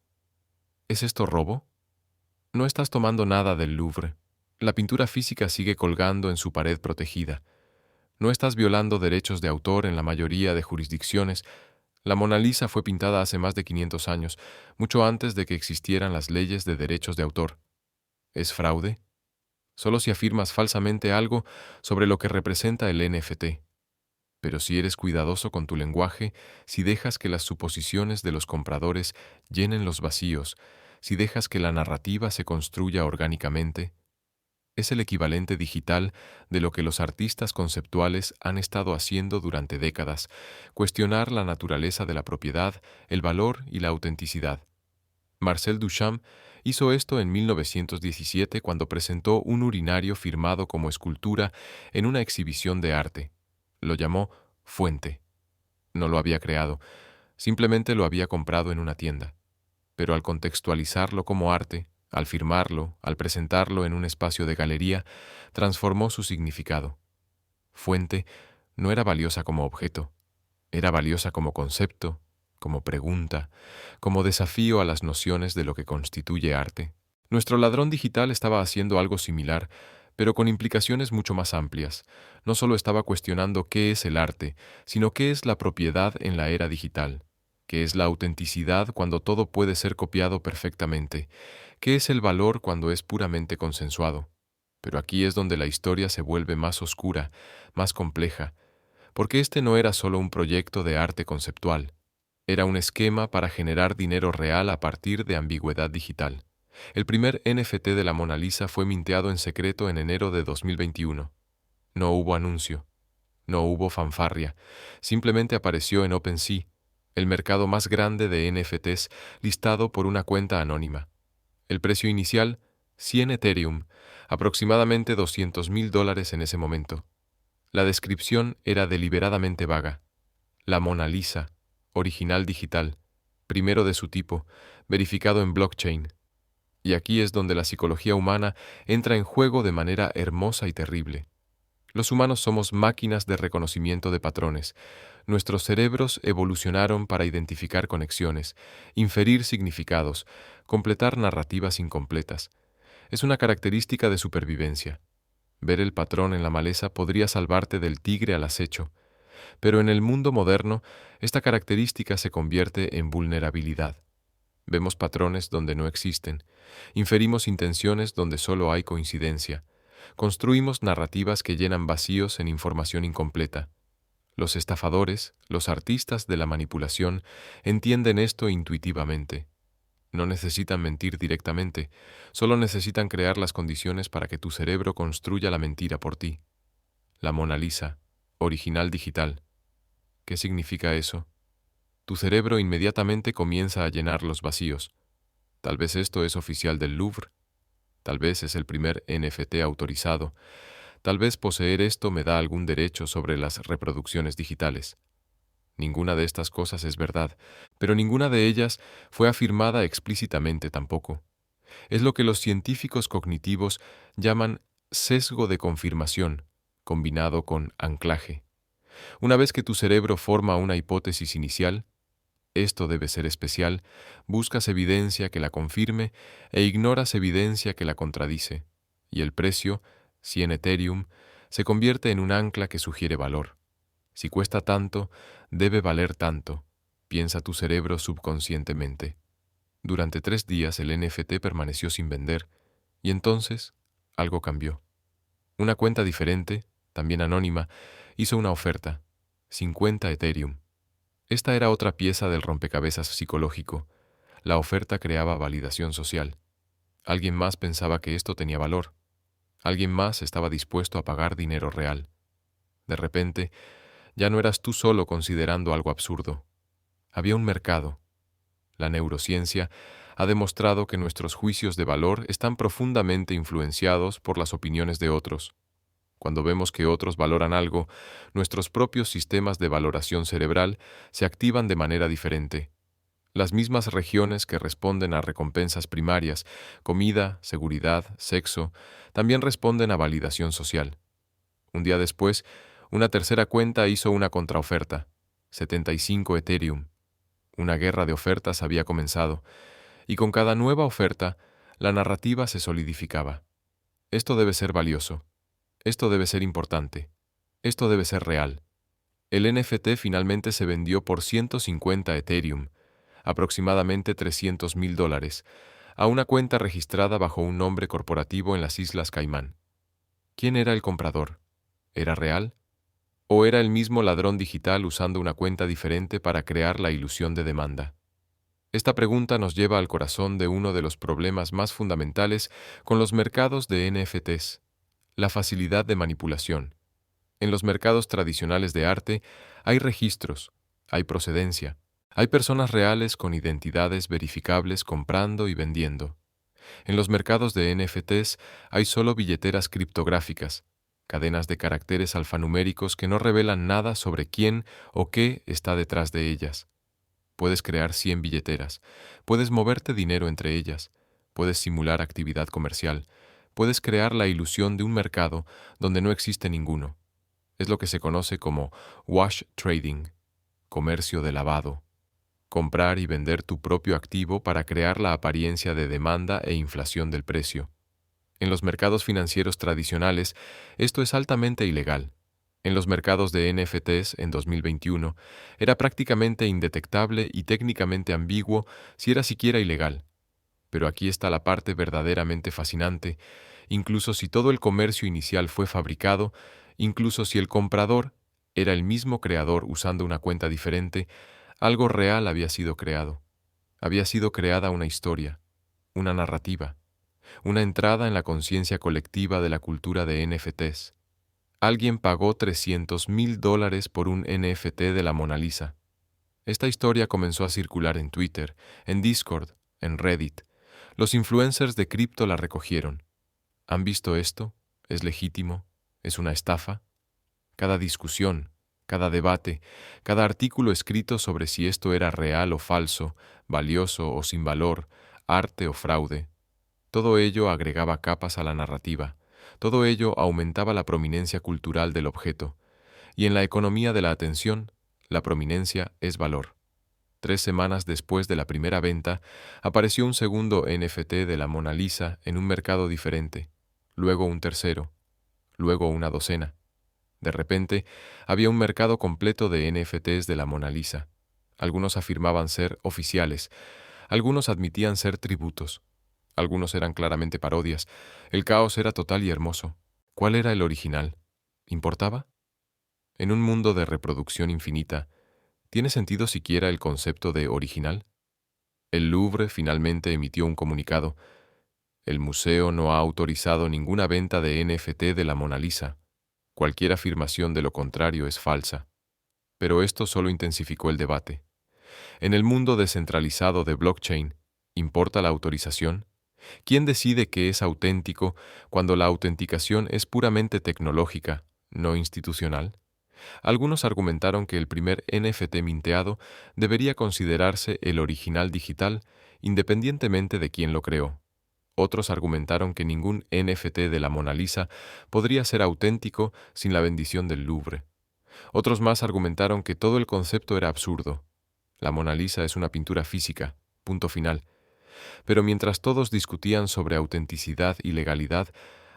¿Es esto robo? No estás tomando nada del Louvre. La pintura física sigue colgando en su pared protegida. No estás violando derechos de autor en la mayoría de jurisdicciones. La Mona Lisa fue pintada hace más de 500 años, mucho antes de que existieran las leyes de derechos de autor. ¿Es fraude? Solo si afirmas falsamente algo sobre lo que representa el NFT. Pero si eres cuidadoso con tu lenguaje, si dejas que las suposiciones de los compradores llenen los vacíos, si dejas que la narrativa se construya orgánicamente, es el equivalente digital de lo que los artistas conceptuales han estado haciendo durante décadas, cuestionar la naturaleza de la propiedad, el valor y la autenticidad. Marcel Duchamp hizo esto en 1917 cuando presentó un urinario firmado como escultura en una exhibición de arte. Lo llamó Fuente. No lo había creado, simplemente lo había comprado en una tienda. Pero al contextualizarlo como arte, al firmarlo, al presentarlo en un espacio de galería, transformó su significado. Fuente no era valiosa como objeto, era valiosa como concepto, como pregunta, como desafío a las nociones de lo que constituye arte. Nuestro ladrón digital estaba haciendo algo similar, pero con implicaciones mucho más amplias. No solo estaba cuestionando qué es el arte, sino qué es la propiedad en la era digital, qué es la autenticidad cuando todo puede ser copiado perfectamente, qué es el valor cuando es puramente consensuado. Pero aquí es donde la historia se vuelve más oscura, más compleja, porque este no era solo un proyecto de arte conceptual, era un esquema para generar dinero real a partir de ambigüedad digital. El primer NFT de la Mona Lisa fue minteado en secreto en enero de 2021. No hubo anuncio, no hubo fanfarria, simplemente apareció en OpenSea, el mercado más grande de NFTs listado por una cuenta anónima. El precio inicial, 100 Ethereum, aproximadamente $200,000 en ese momento. La descripción era deliberadamente vaga. La Mona Lisa, original digital, primero de su tipo, verificado en blockchain. Y aquí es donde la psicología humana entra en juego de manera hermosa y terrible. Los humanos somos máquinas de reconocimiento de patrones. Nuestros cerebros evolucionaron para identificar conexiones, inferir significados, completar narrativas incompletas. Es una característica de supervivencia. Ver el patrón en la maleza podría salvarte del tigre al acecho, pero en el mundo moderno, esta característica se convierte en vulnerabilidad. Vemos patrones donde no existen, inferimos intenciones donde solo hay coincidencia, construimos narrativas que llenan vacíos en información incompleta. Los estafadores, los artistas de la manipulación, entienden esto intuitivamente. No necesitan mentir directamente, solo necesitan crear las condiciones para que tu cerebro construya la mentira por ti. La Mona Lisa, original digital. ¿Qué significa eso? Tu cerebro inmediatamente comienza a llenar los vacíos. Tal vez esto es oficial del Louvre. Tal vez es el primer NFT autorizado. Tal vez poseer esto me da algún derecho sobre las reproducciones digitales. Ninguna de estas cosas es verdad, pero ninguna de ellas fue afirmada explícitamente tampoco. Es lo que los científicos cognitivos llaman sesgo de confirmación, combinado con anclaje. Una vez que tu cerebro forma una hipótesis inicial, esto debe ser especial, buscas evidencia que la confirme e ignoras evidencia que la contradice, y el precio, 100 Ethereum, se convierte en un ancla que sugiere valor. Si cuesta tanto, debe valer tanto, piensa tu cerebro subconscientemente. Durante 3 días el NFT permaneció sin vender, y entonces algo cambió. Una cuenta diferente, también anónima, hizo una oferta, 50 Ethereum. Esta era otra pieza del rompecabezas psicológico. La oferta creaba validación social. Alguien más pensaba que esto tenía valor. Alguien más estaba dispuesto a pagar dinero real. De repente, ya no eras tú solo considerando algo absurdo. Había un mercado. La neurociencia ha demostrado que nuestros juicios de valor están profundamente influenciados por las opiniones de otros. Cuando vemos que otros valoran algo, nuestros propios sistemas de valoración cerebral se activan de manera diferente. Las mismas regiones que responden a recompensas primarias, comida, seguridad, sexo, también responden a validación social. Un día después, una tercera cuenta hizo una contraoferta, 75 Ethereum. Una guerra de ofertas había comenzado, y con cada nueva oferta, la narrativa se solidificaba. Esto debe ser valioso. Esto debe ser importante. Esto debe ser real. El NFT finalmente se vendió por 150 Ethereum, aproximadamente $300,000, a una cuenta registrada bajo un nombre corporativo en las Islas Caimán. ¿Quién era el comprador? ¿Era real? ¿O era el mismo ladrón digital usando una cuenta diferente para crear la ilusión de demanda? Esta pregunta nos lleva al corazón de uno de los problemas más fundamentales con los mercados de NFTs, la facilidad de manipulación. En los mercados tradicionales de arte hay registros, hay procedencia, hay personas reales con identidades verificables comprando y vendiendo. En los mercados de NFTs hay solo billeteras criptográficas, cadenas de caracteres alfanuméricos que no revelan nada sobre quién o qué está detrás de ellas. Puedes crear 100 billeteras, puedes moverte dinero entre ellas, puedes simular actividad comercial, puedes crear la ilusión de un mercado donde no existe ninguno. Es lo que se conoce como wash trading, comercio de lavado. Comprar y vender tu propio activo para crear la apariencia de demanda e inflación del precio. En los mercados financieros tradicionales, esto es altamente ilegal. En los mercados de NFTs en 2021, era prácticamente indetectable y técnicamente ambiguo si era siquiera ilegal. Pero aquí está la parte verdaderamente fascinante. Incluso si todo el comercio inicial fue fabricado, incluso si el comprador era el mismo creador usando una cuenta diferente, algo real había sido creado. Había sido creada una historia, una narrativa, una entrada en la conciencia colectiva de la cultura de NFTs. Alguien pagó $300,000 por un NFT de la Mona Lisa. Esta historia comenzó a circular en Twitter, en Discord, en Reddit. Los influencers de cripto la recogieron. ¿Han visto esto? ¿Es legítimo? ¿Es una estafa? Cada discusión, cada debate, cada artículo escrito sobre si esto era real o falso, valioso o sin valor, arte o fraude, todo ello agregaba capas a la narrativa, todo ello aumentaba la prominencia cultural del objeto, y en la economía de la atención, la prominencia es valor. 3 semanas después de la primera venta, apareció un segundo NFT de la Mona Lisa en un mercado diferente, luego un tercero, luego una docena. De repente, había un mercado completo de NFTs de la Mona Lisa. Algunos afirmaban ser oficiales, algunos admitían ser tributos, algunos eran claramente parodias. El caos era total y hermoso. ¿Cuál era el original? ¿Importaba? En un mundo de reproducción infinita, ¿tiene sentido siquiera el concepto de original? El Louvre finalmente emitió un comunicado. El museo no ha autorizado ninguna venta de NFT de la Mona Lisa. Cualquier afirmación de lo contrario es falsa. Pero esto solo intensificó el debate. En el mundo descentralizado de blockchain, ¿importa la autorización? ¿Quién decide qué es auténtico cuando la autenticación es puramente tecnológica, no institucional? Algunos argumentaron que el primer NFT minteado debería considerarse el original digital, independientemente de quién lo creó. Otros argumentaron que ningún NFT de la Mona Lisa podría ser auténtico sin la bendición del Louvre. Otros más argumentaron que todo el concepto era absurdo. La Mona Lisa es una pintura física, punto final. Pero mientras todos discutían sobre autenticidad y legalidad,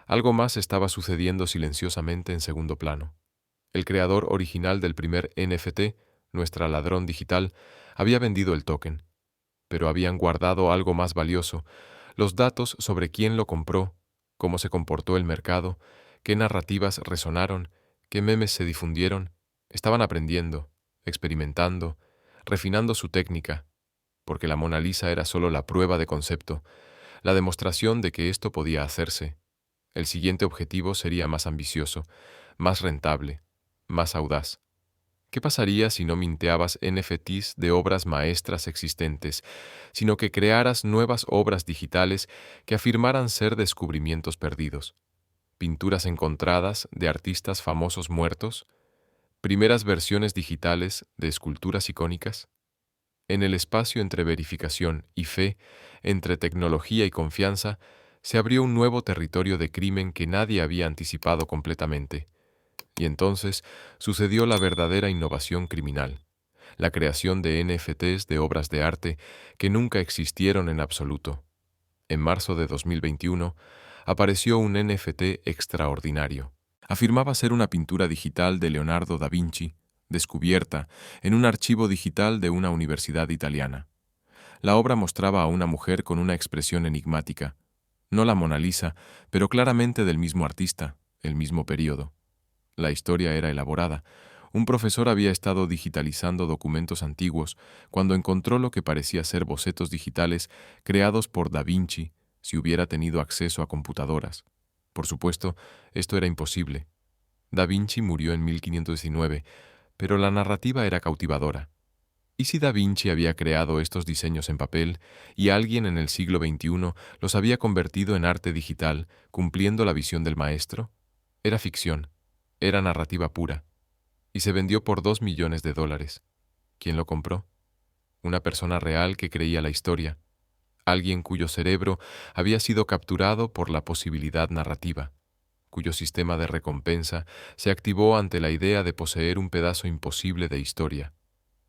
algo más estaba sucediendo silenciosamente en segundo plano. El creador original del primer NFT, nuestra ladrón digital, había vendido el token. Pero habían guardado algo más valioso: los datos sobre quién lo compró, cómo se comportó el mercado, qué narrativas resonaron, qué memes se difundieron. Estaban aprendiendo, experimentando, refinando su técnica, porque la Mona Lisa era solo la prueba de concepto, la demostración de que esto podía hacerse. El siguiente objetivo sería más ambicioso, más rentable, más audaz. ¿Qué pasaría si no minteabas NFTs de obras maestras existentes, sino que crearas nuevas obras digitales que afirmaran ser descubrimientos perdidos? pinturas encontradas de artistas famosos muertos, primeras versiones digitales de esculturas icónicas. En el espacio entre verificación y fe, entre tecnología y confianza, se abrió un nuevo territorio de crimen que nadie había anticipado completamente. Y entonces sucedió la verdadera innovación criminal, la creación de NFTs de obras de arte que nunca existieron en absoluto. En marzo de 2021, apareció un NFT extraordinario. Afirmaba ser una pintura digital de Leonardo da Vinci, descubierta en un archivo digital de una universidad italiana. La obra mostraba a una mujer con una expresión enigmática, no la Mona Lisa, pero claramente del mismo artista, el mismo período. La historia era elaborada. Un profesor había estado digitalizando documentos antiguos cuando encontró lo que parecía ser bocetos digitales creados por Da Vinci si hubiera tenido acceso a computadoras. Por supuesto, esto era imposible. Da Vinci murió en 1519, pero la narrativa era cautivadora. ¿Y si Da Vinci había creado estos diseños en papel y alguien en el siglo XXI los había convertido en arte digital, cumpliendo la visión del maestro? Era ficción, era narrativa pura, y se vendió por $2 millones. ¿Quién lo compró? Una persona real que creía la historia, alguien cuyo cerebro había sido capturado por la posibilidad narrativa, cuyo sistema de recompensa se activó ante la idea de poseer un pedazo imposible de historia.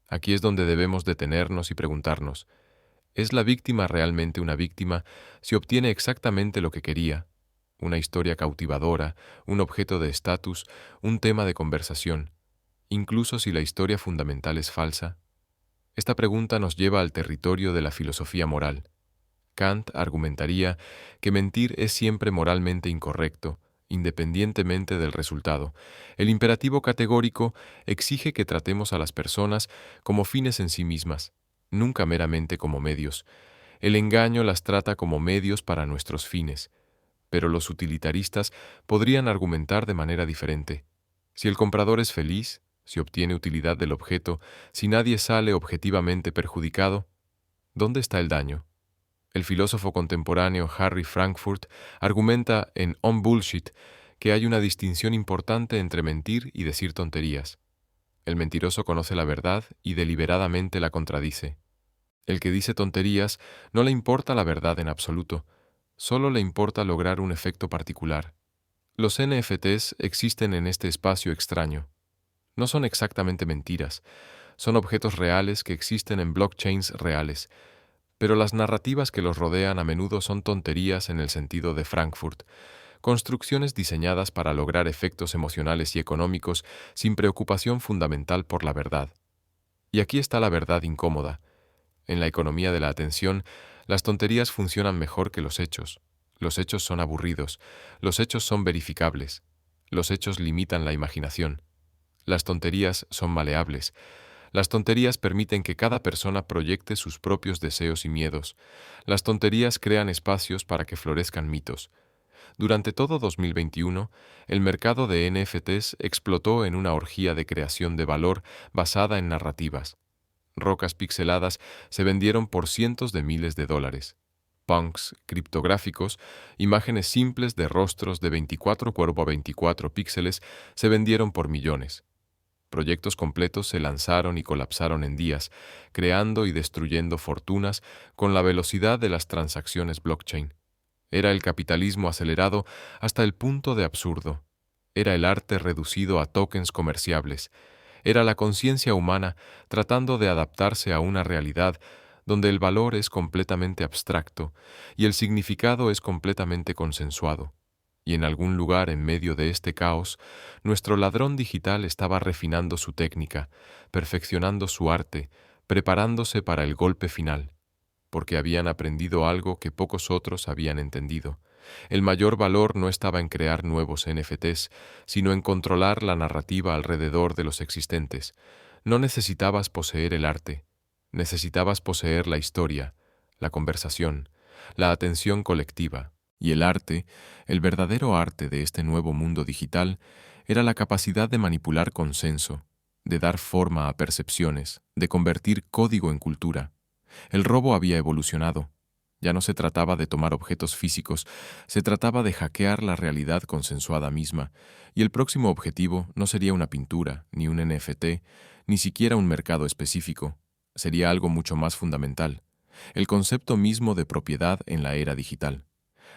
Aquí es donde debemos detenernos y preguntarnos, ¿es la víctima realmente una víctima si obtiene exactamente lo que quería? Una historia cautivadora, un objeto de estatus, un tema de conversación, incluso si la historia fundamental es falsa. Esta pregunta nos lleva al territorio de la filosofía moral. Kant argumentaría que mentir es siempre moralmente incorrecto, independientemente del resultado. El imperativo categórico exige que tratemos a las personas como fines en sí mismas, nunca meramente como medios. El engaño las trata como medios para nuestros fines, pero los utilitaristas podrían argumentar de manera diferente. Si el comprador es feliz, si obtiene utilidad del objeto, si nadie sale objetivamente perjudicado, ¿dónde está el daño? El filósofo contemporáneo Harry Frankfurt argumenta en On Bullshit que hay una distinción importante entre mentir y decir tonterías. El mentiroso conoce la verdad y deliberadamente la contradice. El que dice tonterías no le importa la verdad en absoluto, solo le importa lograr un efecto particular. Los NFTs existen en este espacio extraño. No son exactamente mentiras, son objetos reales que existen en blockchains reales, pero las narrativas que los rodean a menudo son tonterías en el sentido de Frankfurt, construcciones diseñadas para lograr efectos emocionales y económicos sin preocupación fundamental por la verdad. Y aquí está la verdad incómoda. En la economía de la atención, las tonterías funcionan mejor que los hechos. Los hechos son aburridos, los hechos son verificables, los hechos limitan la imaginación. Las tonterías son maleables. Las tonterías permiten que cada persona proyecte sus propios deseos y miedos. Las tonterías crean espacios para que florezcan mitos. Durante todo 2021, el mercado de NFTs explotó en una orgía de creación de valor basada en narrativas. Rocas pixeladas se vendieron por cientos de miles de dólares. Punks criptográficos, imágenes simples de rostros de 24x24 píxeles se vendieron por millones. Proyectos completos se lanzaron y colapsaron en días, creando y destruyendo fortunas con la velocidad de las transacciones blockchain. Era el capitalismo acelerado hasta el punto de absurdo. Era el arte reducido a tokens comerciables. Era la conciencia humana tratando de adaptarse a una realidad donde el valor es completamente abstracto y el significado es completamente consensuado. Y en algún lugar en medio de este caos, nuestro ladrón digital estaba refinando su técnica, perfeccionando su arte, preparándose para el golpe final, porque habían aprendido algo que pocos otros habían entendido. El mayor valor no estaba en crear nuevos NFTs, sino en controlar la narrativa alrededor de los existentes. No necesitabas poseer el arte, necesitabas poseer la historia, la conversación, la atención colectiva. Y el arte, el verdadero arte de este nuevo mundo digital, era la capacidad de manipular consenso, de dar forma a percepciones, de convertir código en cultura. El robo había evolucionado. Ya no se trataba de tomar objetos físicos, se trataba de hackear la realidad consensuada misma, y el próximo objetivo no sería una pintura, ni un NFT, ni siquiera un mercado específico, sería algo mucho más fundamental, el concepto mismo de propiedad en la era digital.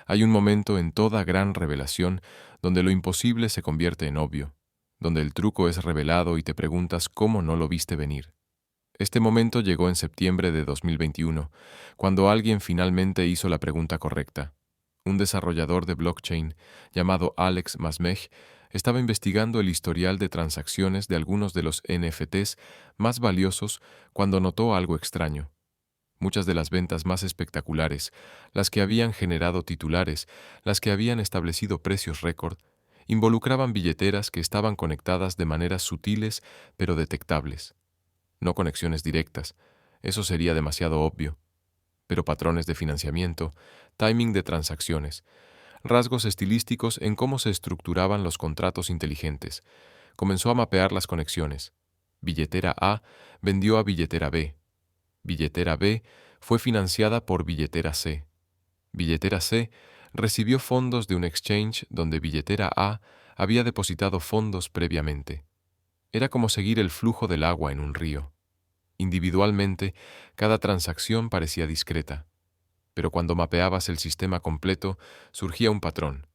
Hay un momento en toda gran revelación donde lo imposible se convierte en obvio, donde el truco es revelado y te preguntas cómo no lo viste venir. Este momento llegó en septiembre de 2021, cuando alguien finalmente hizo la pregunta correcta. Un desarrollador de blockchain llamado Alex Masmej estaba investigando el historial de transacciones de algunos de los NFTs más valiosos cuando notó algo extraño. Muchas de las ventas más espectaculares, las que habían generado titulares, las que habían establecido precios récord, involucraban billeteras que estaban conectadas de maneras sutiles pero detectables. No conexiones directas, eso sería demasiado obvio, pero patrones de financiamiento, timing de transacciones, rasgos estilísticos en cómo se estructuraban los contratos inteligentes. Comenzó a mapear las conexiones. Billetera A vendió a billetera B. Billetera B fue financiada por billetera C. Billetera C recibió fondos de un exchange donde billetera A había depositado fondos previamente. Era como seguir el flujo del agua en un río. Individualmente, cada transacción parecía discreta, pero cuando mapeabas el sistema completo, surgía un patrón.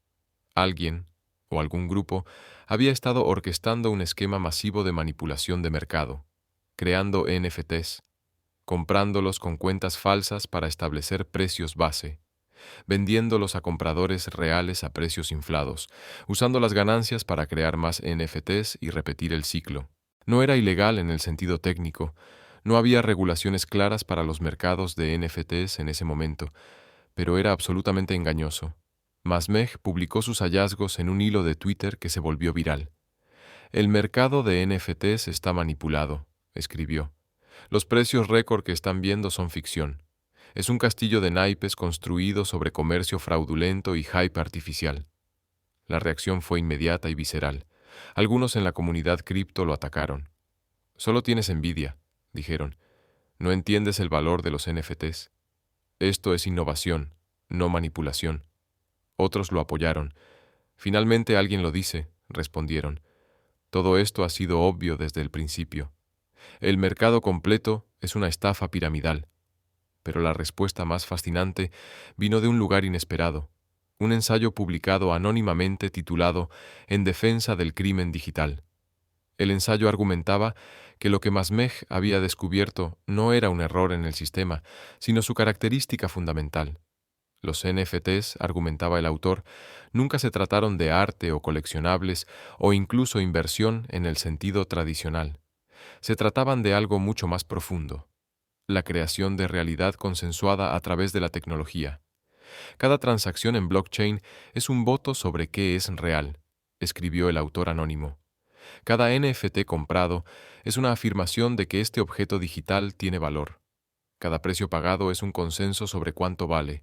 Alguien, o algún grupo, había estado orquestando un esquema masivo de manipulación de mercado, creando NFTs, comprándolos con cuentas falsas para establecer precios base, vendiéndolos a compradores reales a precios inflados, usando las ganancias para crear más NFTs y repetir el ciclo. No era ilegal en el sentido técnico, no había regulaciones claras para los mercados de NFTs en ese momento, pero era absolutamente engañoso. Masmej publicó sus hallazgos en un hilo de Twitter que se volvió viral. El mercado de NFTs está manipulado, escribió. Los precios récord que están viendo son ficción. Es un castillo de naipes construido sobre comercio fraudulento y hype artificial. La reacción fue inmediata y visceral. Algunos en la comunidad cripto lo atacaron. Solo tienes envidia, dijeron. No entiendes el valor de los NFTs. Esto es innovación, no manipulación. Otros lo apoyaron. Finalmente alguien lo dice, respondieron. Todo esto ha sido obvio desde el principio. El mercado completo es una estafa piramidal. Pero la respuesta más fascinante vino de un lugar inesperado, un ensayo publicado anónimamente titulado En defensa del crimen digital. El ensayo argumentaba que lo que Masmej había descubierto no era un error en el sistema, sino su característica fundamental. Los NFTs, argumentaba el autor, nunca se trataron de arte o coleccionables o incluso inversión en el sentido tradicional. Se trataban de algo mucho más profundo, la creación de realidad consensuada a través de la tecnología. Cada transacción en blockchain es un voto sobre qué es real, escribió el autor anónimo. Cada NFT comprado es una afirmación de que este objeto digital tiene valor. Cada precio pagado es un consenso sobre cuánto vale.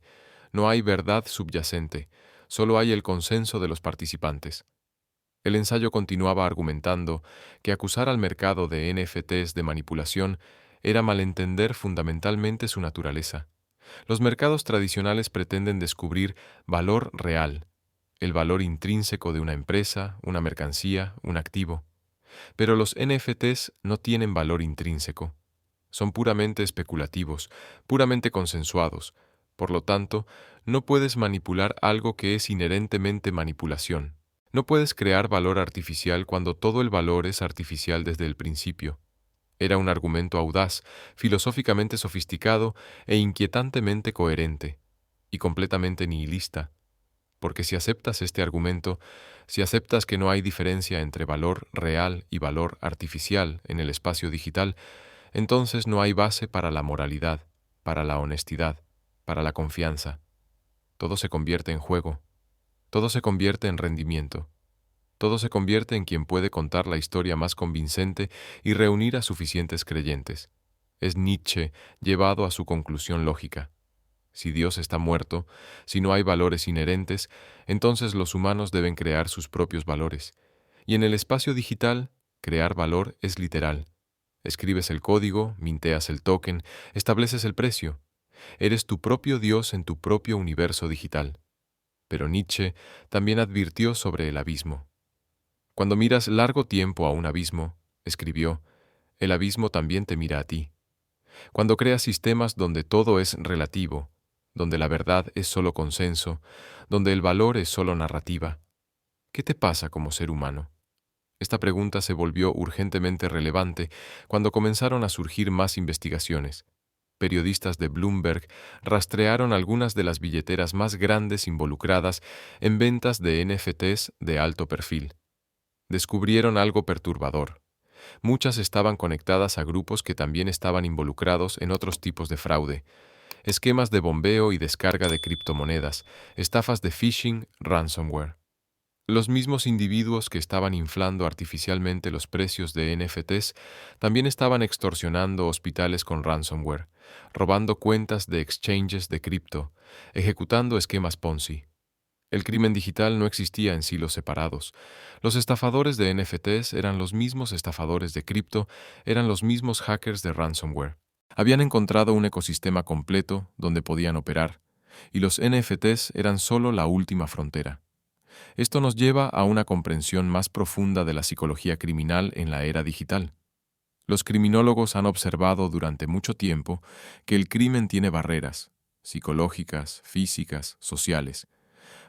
No hay verdad subyacente, solo hay el consenso de los participantes. El ensayo continuaba argumentando que acusar al mercado de NFTs de manipulación era malentender fundamentalmente su naturaleza. Los mercados tradicionales pretenden descubrir valor real, el valor intrínseco de una empresa, una mercancía, un activo. Pero los NFTs no tienen valor intrínseco. Son puramente especulativos, puramente consensuados. Por lo tanto, no puedes manipular algo que es inherentemente manipulación. No puedes crear valor artificial cuando todo el valor es artificial desde el principio. Era un argumento audaz, filosóficamente sofisticado e inquietantemente coherente, y completamente nihilista. Porque si aceptas este argumento, si aceptas que no hay diferencia entre valor real y valor artificial en el espacio digital, entonces no hay base para la moralidad, para la honestidad, para la confianza. Todo se convierte en juego, todo se convierte en rendimiento, todo se convierte en quien puede contar la historia más convincente y reunir a suficientes creyentes. Es Nietzsche llevado a su conclusión lógica. Si Dios está muerto, si no hay valores inherentes, entonces los humanos deben crear sus propios valores. Y en el espacio digital, crear valor es literal. Escribes el código, minteas el token, estableces el precio. Eres tu propio Dios en tu propio universo digital. Pero Nietzsche también advirtió sobre el abismo. Cuando miras largo tiempo a un abismo, escribió, el abismo también te mira a ti. Cuando creas sistemas donde todo es relativo, donde la verdad es solo consenso, donde el valor es solo narrativa, ¿qué te pasa como ser humano? Esta pregunta se volvió urgentemente relevante cuando comenzaron a surgir más investigaciones. Periodistas de Bloomberg rastrearon algunas de las billeteras más grandes involucradas en ventas de NFTs de alto perfil. Descubrieron algo perturbador. Muchas estaban conectadas a grupos que también estaban involucrados en otros tipos de fraude, esquemas de bombeo y descarga de criptomonedas, estafas de phishing, ransomware. Los mismos individuos que estaban inflando artificialmente los precios de NFTs también estaban extorsionando hospitales con ransomware, robando cuentas de exchanges de cripto, ejecutando esquemas Ponzi. El crimen digital no existía en silos separados. Los estafadores de NFTs eran los mismos estafadores de cripto, eran los mismos hackers de ransomware. Habían encontrado un ecosistema completo donde podían operar, y los NFTs eran solo la última frontera. Esto nos lleva a una comprensión más profunda de la psicología criminal en la era digital. Los criminólogos han observado durante mucho tiempo que el crimen tiene barreras, psicológicas, físicas, sociales.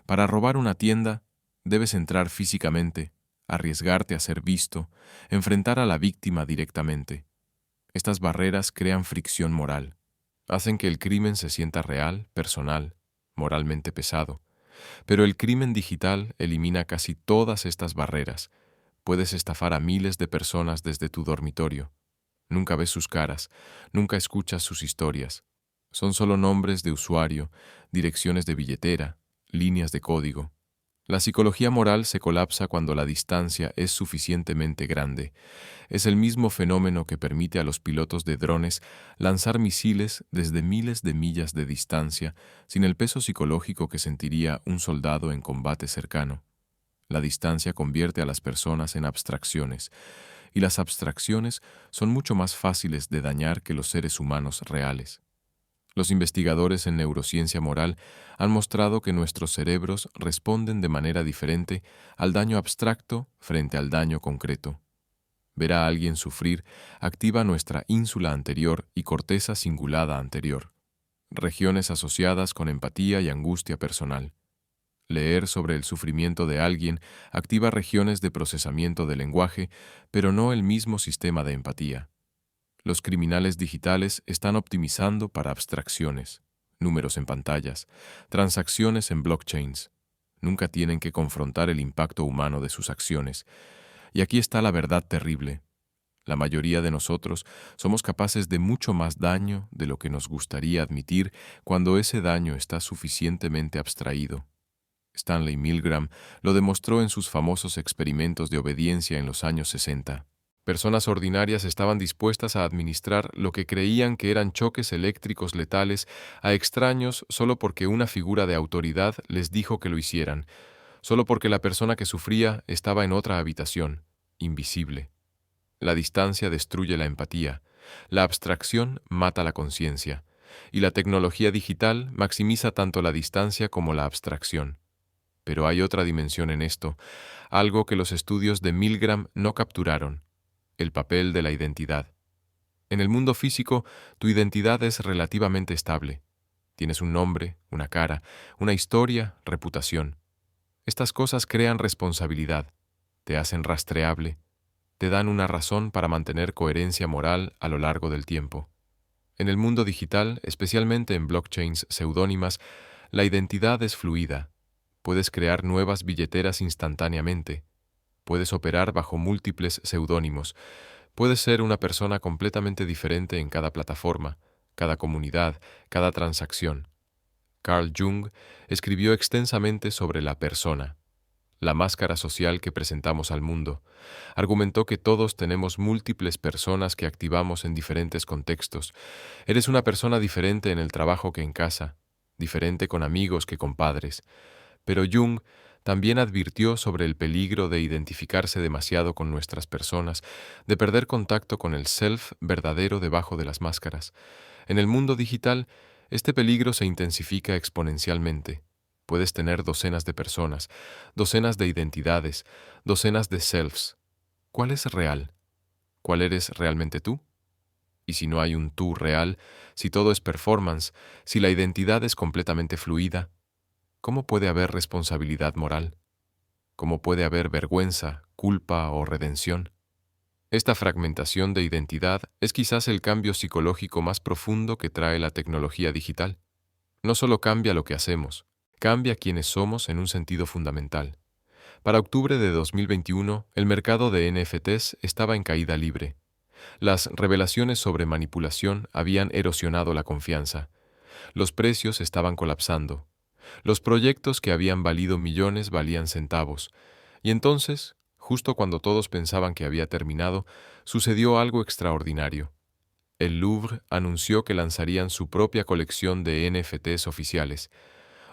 Para robar una tienda, debes entrar físicamente, arriesgarte a ser visto, enfrentar a la víctima directamente. Estas barreras crean fricción moral, hacen que el crimen se sienta real, personal, moralmente pesado. Pero el crimen digital elimina casi todas estas barreras. Puedes estafar a miles de personas desde tu dormitorio. Nunca ves sus caras, nunca escuchas sus historias. Son solo nombres de usuario, direcciones de billetera, líneas de código. La psicología moral se colapsa cuando la distancia es suficientemente grande. Es el mismo fenómeno que permite a los pilotos de drones lanzar misiles desde miles de millas de distancia sin el peso psicológico que sentiría un soldado en combate cercano. La distancia convierte a las personas en abstracciones, y las abstracciones son mucho más fáciles de dañar que los seres humanos reales. Los investigadores en neurociencia moral han mostrado que nuestros cerebros responden de manera diferente al daño abstracto frente al daño concreto. Ver a alguien sufrir activa nuestra ínsula anterior y corteza cingulada anterior, regiones asociadas con empatía y angustia personal. Leer sobre el sufrimiento de alguien activa regiones de procesamiento del lenguaje, pero no el mismo sistema de empatía. Los criminales digitales están optimizando para abstracciones, números en pantallas, transacciones en blockchains. Nunca tienen que confrontar el impacto humano de sus acciones. Y aquí está la verdad terrible. La mayoría de nosotros somos capaces de mucho más daño de lo que nos gustaría admitir cuando ese daño está suficientemente abstraído. Stanley Milgram lo demostró en sus famosos experimentos de obediencia en los años 60. Personas ordinarias estaban dispuestas a administrar lo que creían que eran choques eléctricos letales a extraños solo porque una figura de autoridad les dijo que lo hicieran, solo porque la persona que sufría estaba en otra habitación, invisible. La distancia destruye la empatía, la abstracción mata la conciencia, y la tecnología digital maximiza tanto la distancia como la abstracción. Pero hay otra dimensión en esto, algo que los estudios de Milgram no capturaron: el papel de la identidad. En el mundo físico, tu identidad es relativamente estable. Tienes un nombre, una cara, una historia, reputación. Estas cosas crean responsabilidad, te hacen rastreable, te dan una razón para mantener coherencia moral a lo largo del tiempo. En el mundo digital, especialmente en blockchains seudónimas, la identidad es fluida. Puedes crear nuevas billeteras instantáneamente. Puedes operar bajo múltiples seudónimos. Puedes ser una persona completamente diferente en cada plataforma, cada comunidad, cada transacción. Carl Jung escribió extensamente sobre la persona, la máscara social que presentamos al mundo. Argumentó que todos tenemos múltiples personas que activamos en diferentes contextos. Eres una persona diferente en el trabajo que en casa, diferente con amigos que con padres. Pero Jung también advirtió sobre el peligro de identificarse demasiado con nuestras personas, de perder contacto con el self verdadero debajo de las máscaras. En el mundo digital, Este peligro se intensifica exponencialmente. Puedes tener docenas de personas, docenas de identidades, docenas de selves. ¿Cuál es real? ¿Cuál eres realmente tú? Y si no hay un tú real, si todo es performance, si la identidad es completamente fluida, ¿cómo puede haber responsabilidad moral? ¿Cómo puede haber vergüenza, culpa o redención? Esta fragmentación de identidad es quizás el cambio psicológico más profundo que trae la tecnología digital. No solo cambia lo que hacemos, cambia quiénes somos en un sentido fundamental. Para octubre de 2021, el mercado de NFTs estaba en caída libre. Las revelaciones sobre manipulación habían erosionado la confianza. Los precios estaban colapsando. Los proyectos que habían valido millones valían centavos. Y entonces, justo cuando todos pensaban que había terminado, sucedió algo extraordinario. El Louvre anunció que lanzarían su propia colección de NFTs oficiales.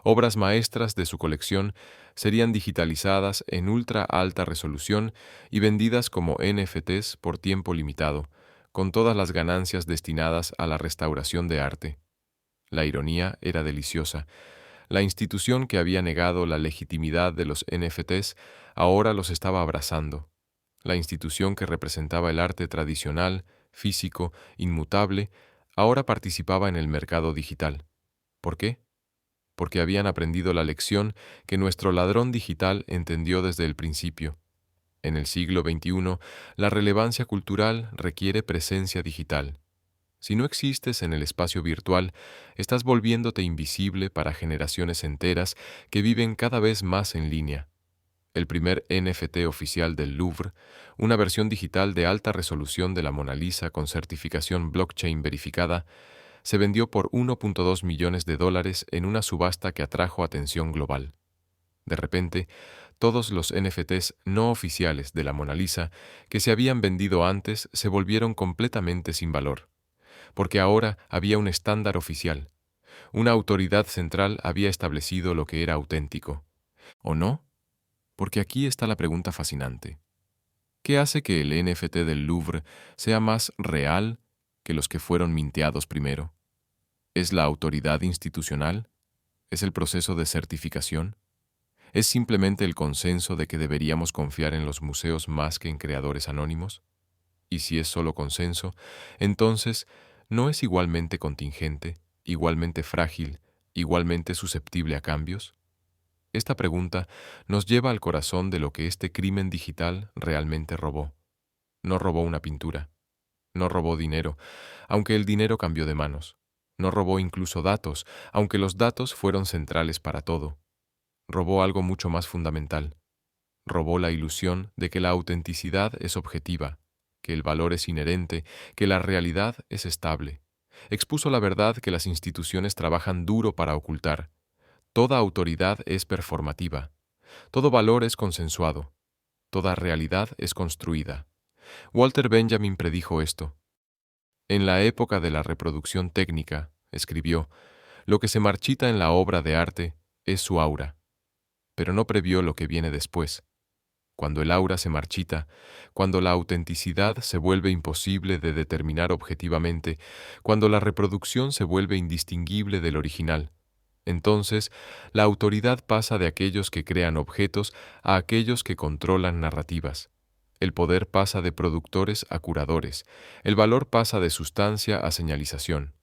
Obras maestras de su colección serían digitalizadas en ultra alta resolución y vendidas como NFTs por tiempo limitado, con todas las ganancias destinadas a la restauración de arte. La ironía era deliciosa. La institución que había negado la legitimidad de los NFTs ahora los estaba abrazando. La institución que representaba el arte tradicional, físico, inmutable, ahora participaba en el mercado digital. ¿Por qué? Porque habían aprendido la lección que nuestro ladrón digital entendió desde el principio. En el siglo XXI, la relevancia cultural requiere presencia digital. Si no existes en el espacio virtual, estás volviéndote invisible para generaciones enteras que viven cada vez más en línea. El primer NFT oficial del Louvre, una versión digital de alta resolución de la Mona Lisa con certificación blockchain verificada, se vendió por $1.2 millones en una subasta que atrajo atención global. De repente, todos los NFTs no oficiales de la Mona Lisa que se habían vendido antes se volvieron completamente sin valor, porque ahora había un estándar oficial. Una autoridad central había establecido lo que era auténtico. ¿O no? Porque aquí está la pregunta fascinante. ¿Qué hace que el NFT del Louvre sea más real que los que fueron minteados primero? ¿Es la autoridad institucional? ¿Es el proceso de certificación? ¿Es simplemente el consenso de que deberíamos confiar en los museos más que en creadores anónimos? Y si es solo consenso, entonces, ¿no es igualmente contingente, igualmente frágil, igualmente susceptible a cambios? Esta pregunta nos lleva al corazón de lo que este crimen digital realmente robó. No robó una pintura, no robó dinero, aunque el dinero cambió de manos. No robó incluso datos, aunque los datos fueron centrales para todo. Robó algo mucho más fundamental. Robó la ilusión de que la autenticidad es objetiva, que el valor es inherente, que la realidad es estable. Expuso la verdad que las instituciones trabajan duro para ocultar. Toda autoridad es performativa. Todo valor es consensuado. Toda realidad es construida. Walter Benjamin predijo esto. En la época de la reproducción técnica, escribió, lo que se marchita en la obra de arte es su aura. Pero no previó lo que viene después. Cuando el aura se marchita, cuando la autenticidad se vuelve imposible de determinar objetivamente, cuando la reproducción se vuelve indistinguible del original, entonces la autoridad pasa de aquellos que crean objetos a aquellos que controlan narrativas. El poder pasa de productores a curadores. El valor pasa de sustancia a señalización.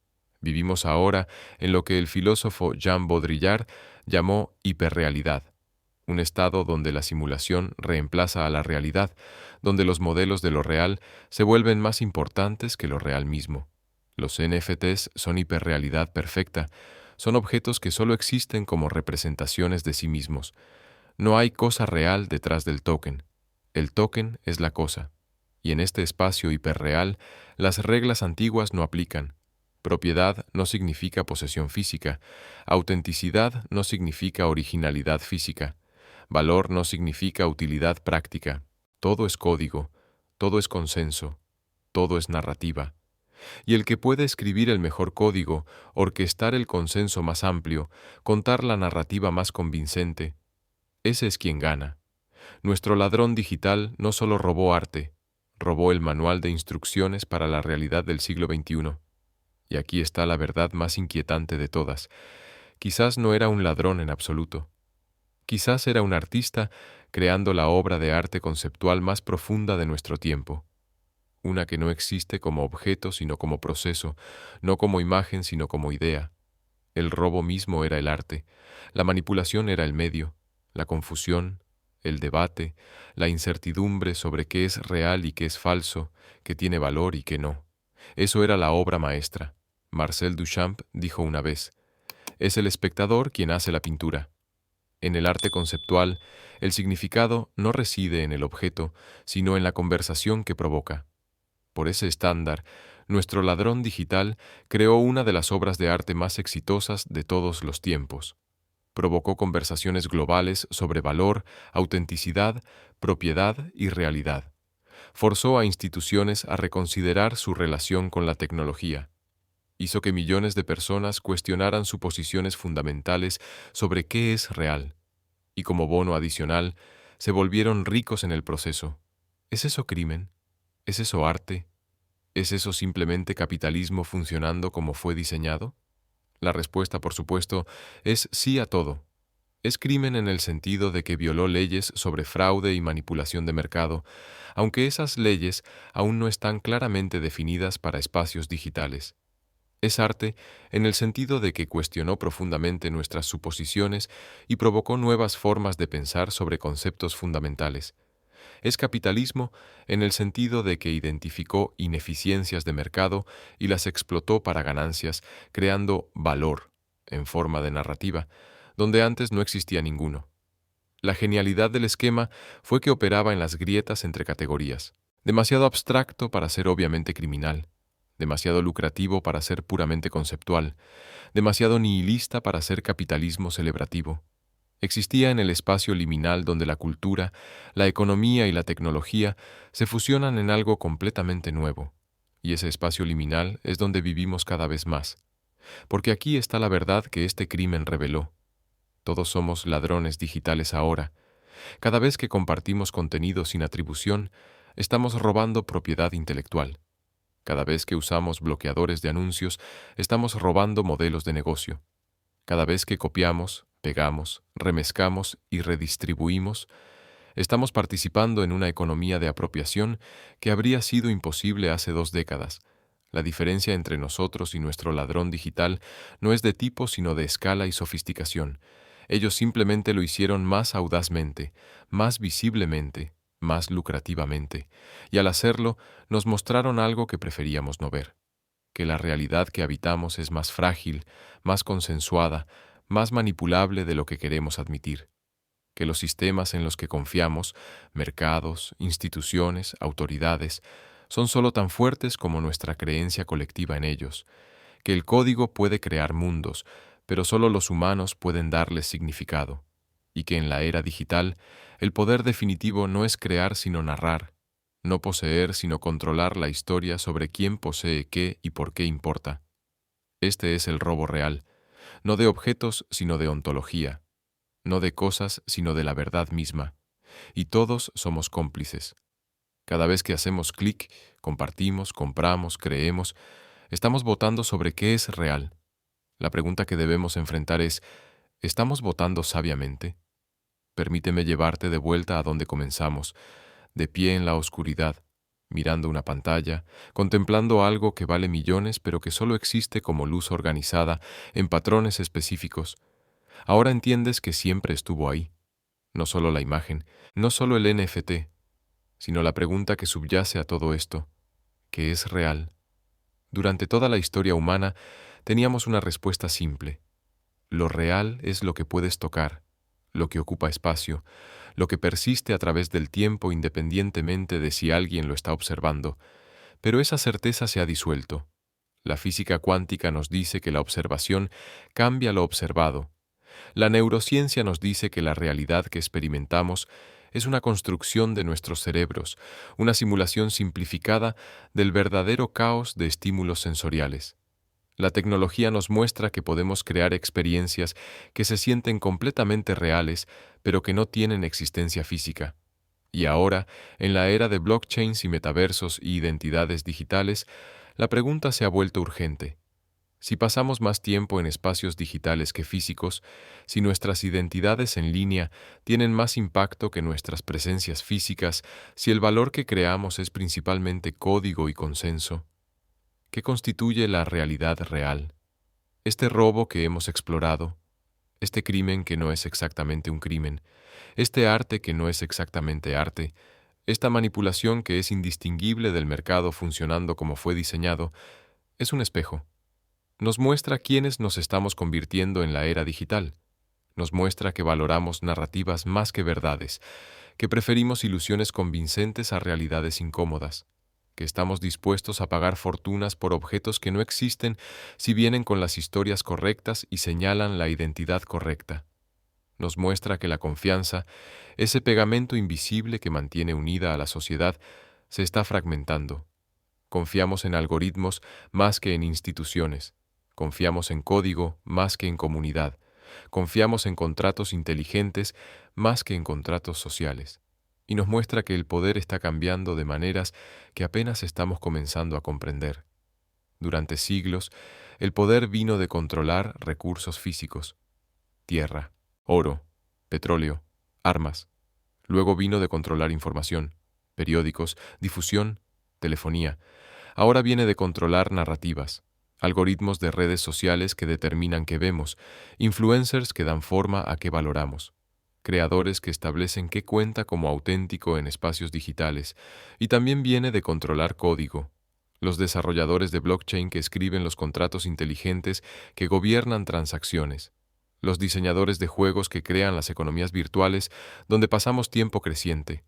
Vivimos ahora en lo que el filósofo Jean Baudrillard llamó hiperrealidad. Un estado donde la simulación reemplaza a la realidad, donde los modelos de lo real se vuelven más importantes que lo real mismo. Los NFTs son hiperrealidad perfecta, son objetos que solo existen como representaciones de sí mismos. No hay cosa real detrás del token. El token es la cosa. Y en este espacio hiperreal, las reglas antiguas no aplican. Propiedad no significa posesión física. Autenticidad no significa originalidad física. Valor no significa utilidad práctica. Todo es código, todo es consenso, todo es narrativa. Y el que puede escribir el mejor código, orquestar el consenso más amplio, contar la narrativa más convincente, ese es quien gana. Nuestro ladrón digital no solo robó arte, robó el manual de instrucciones para la realidad del siglo XXI. Y aquí está la verdad más inquietante de todas. Quizás no era un ladrón en absoluto. Quizás era un artista creando la obra de arte conceptual más profunda de nuestro tiempo, una que no existe como objeto sino como proceso, no como imagen sino como idea. El robo mismo era el arte, la manipulación era el medio, la confusión, el debate, la incertidumbre sobre qué es real y qué es falso, qué tiene valor y qué no. Eso era la obra maestra. Marcel Duchamp dijo una vez, es el espectador quien hace la pintura. En el arte conceptual, el significado no reside en el objeto, sino en la conversación que provoca. Por ese estándar, nuestro ladrón digital creó una de las obras de arte más exitosas de todos los tiempos. Provocó conversaciones globales sobre valor, autenticidad, propiedad y realidad. Forzó a instituciones a reconsiderar su relación con la tecnología. Hizo que millones de personas cuestionaran sus posiciones fundamentales sobre qué es real, y como bono adicional, se volvieron ricos en el proceso. ¿Es eso crimen? ¿Es eso arte? ¿Es eso simplemente capitalismo funcionando como fue diseñado? La respuesta, por supuesto, es sí a todo. Es crimen en el sentido de que violó leyes sobre fraude y manipulación de mercado, aunque esas leyes aún no están claramente definidas para espacios digitales. Es arte en el sentido de que cuestionó profundamente nuestras suposiciones y provocó nuevas formas de pensar sobre conceptos fundamentales. Es capitalismo en el sentido de que identificó ineficiencias de mercado y las explotó para ganancias, creando valor, en forma de narrativa, donde antes no existía ninguno. La genialidad del esquema fue que operaba en las grietas entre categorías, demasiado abstracto para ser obviamente criminal, demasiado lucrativo para ser puramente conceptual, demasiado nihilista para ser capitalismo celebrativo. Existía en el espacio liminal donde la cultura, la economía y la tecnología se fusionan en algo completamente nuevo, y ese espacio liminal es donde vivimos cada vez más, porque aquí está la verdad que este crimen reveló. Todos somos ladrones digitales ahora. Cada vez que compartimos contenido sin atribución, estamos robando propiedad intelectual. Cada vez que usamos bloqueadores de anuncios, estamos robando modelos de negocio. Cada vez que copiamos, pegamos, remezcamos y redistribuimos, estamos participando en una economía de apropiación que habría sido imposible hace 2 décadas. La diferencia entre nosotros y nuestro ladrón digital no es de tipo sino de escala y sofisticación. Ellos simplemente lo hicieron más audazmente, más visiblemente, más lucrativamente, y al hacerlo nos mostraron algo que preferíamos no ver, que la realidad que habitamos es más frágil, más consensuada, más manipulable de lo que queremos admitir, que los sistemas en los que confiamos, mercados, instituciones, autoridades, son solo tan fuertes como nuestra creencia colectiva en ellos, que el código puede crear mundos, pero solo los humanos pueden darles significado, y que en la era digital el poder definitivo no es crear sino narrar, no poseer sino controlar la historia sobre quién posee qué y por qué importa. Este es el robo real, no de objetos sino de ontología, no de cosas sino de la verdad misma, y todos somos cómplices. Cada vez que hacemos clic, compartimos, compramos, creemos, estamos votando sobre qué es real. La pregunta que debemos enfrentar es, ¿estamos votando sabiamente? Permíteme llevarte de vuelta a donde comenzamos, de pie en la oscuridad, mirando una pantalla, contemplando algo que vale millones pero que solo existe como luz organizada en patrones específicos. Ahora entiendes que siempre estuvo ahí, no solo la imagen, no solo el NFT, sino la pregunta que subyace a todo esto, ¿qué es real? Durante toda la historia humana teníamos una respuesta simple. Lo real es lo que puedes tocar, lo que ocupa espacio, lo que persiste a través del tiempo independientemente de si alguien lo está observando. Pero esa certeza se ha disuelto. La física cuántica nos dice que la observación cambia lo observado. La neurociencia nos dice que la realidad que experimentamos es una construcción de nuestros cerebros, una simulación simplificada del verdadero caos de estímulos sensoriales. La tecnología nos muestra que podemos crear experiencias que se sienten completamente reales, pero que no tienen existencia física. Y ahora, en la era de blockchains y metaversos y identidades digitales, la pregunta se ha vuelto urgente. Si pasamos más tiempo en espacios digitales que físicos, si nuestras identidades en línea tienen más impacto que nuestras presencias físicas, si el valor que creamos es principalmente código y consenso, ¿qué constituye la realidad real? Este robo que hemos explorado, este crimen que no es exactamente un crimen, este arte que no es exactamente arte, esta manipulación que es indistinguible del mercado funcionando como fue diseñado, es un espejo. Nos muestra quiénes nos estamos convirtiendo en la era digital. Nos muestra que valoramos narrativas más que verdades, que preferimos ilusiones convincentes a realidades incómodas, que estamos dispuestos a pagar fortunas por objetos que no existen si vienen con las historias correctas y señalan la identidad correcta. Nos muestra que la confianza, ese pegamento invisible que mantiene unida a la sociedad, se está fragmentando. Confiamos en algoritmos más que en instituciones. Confiamos en código más que en comunidad. Confiamos en contratos inteligentes más que en contratos sociales. Y nos muestra que el poder está cambiando de maneras que apenas estamos comenzando a comprender. Durante siglos, el poder vino de controlar recursos físicos: tierra, oro, petróleo, armas. Luego vino de controlar información, periódicos, difusión, telefonía. Ahora viene de controlar narrativas, algoritmos de redes sociales que determinan qué vemos, influencers que dan forma a qué valoramos, creadores que establecen qué cuenta como auténtico en espacios digitales, y también viene de controlar código, los desarrolladores de blockchain que escriben los contratos inteligentes que gobiernan transacciones, los diseñadores de juegos que crean las economías virtuales donde pasamos tiempo creciente,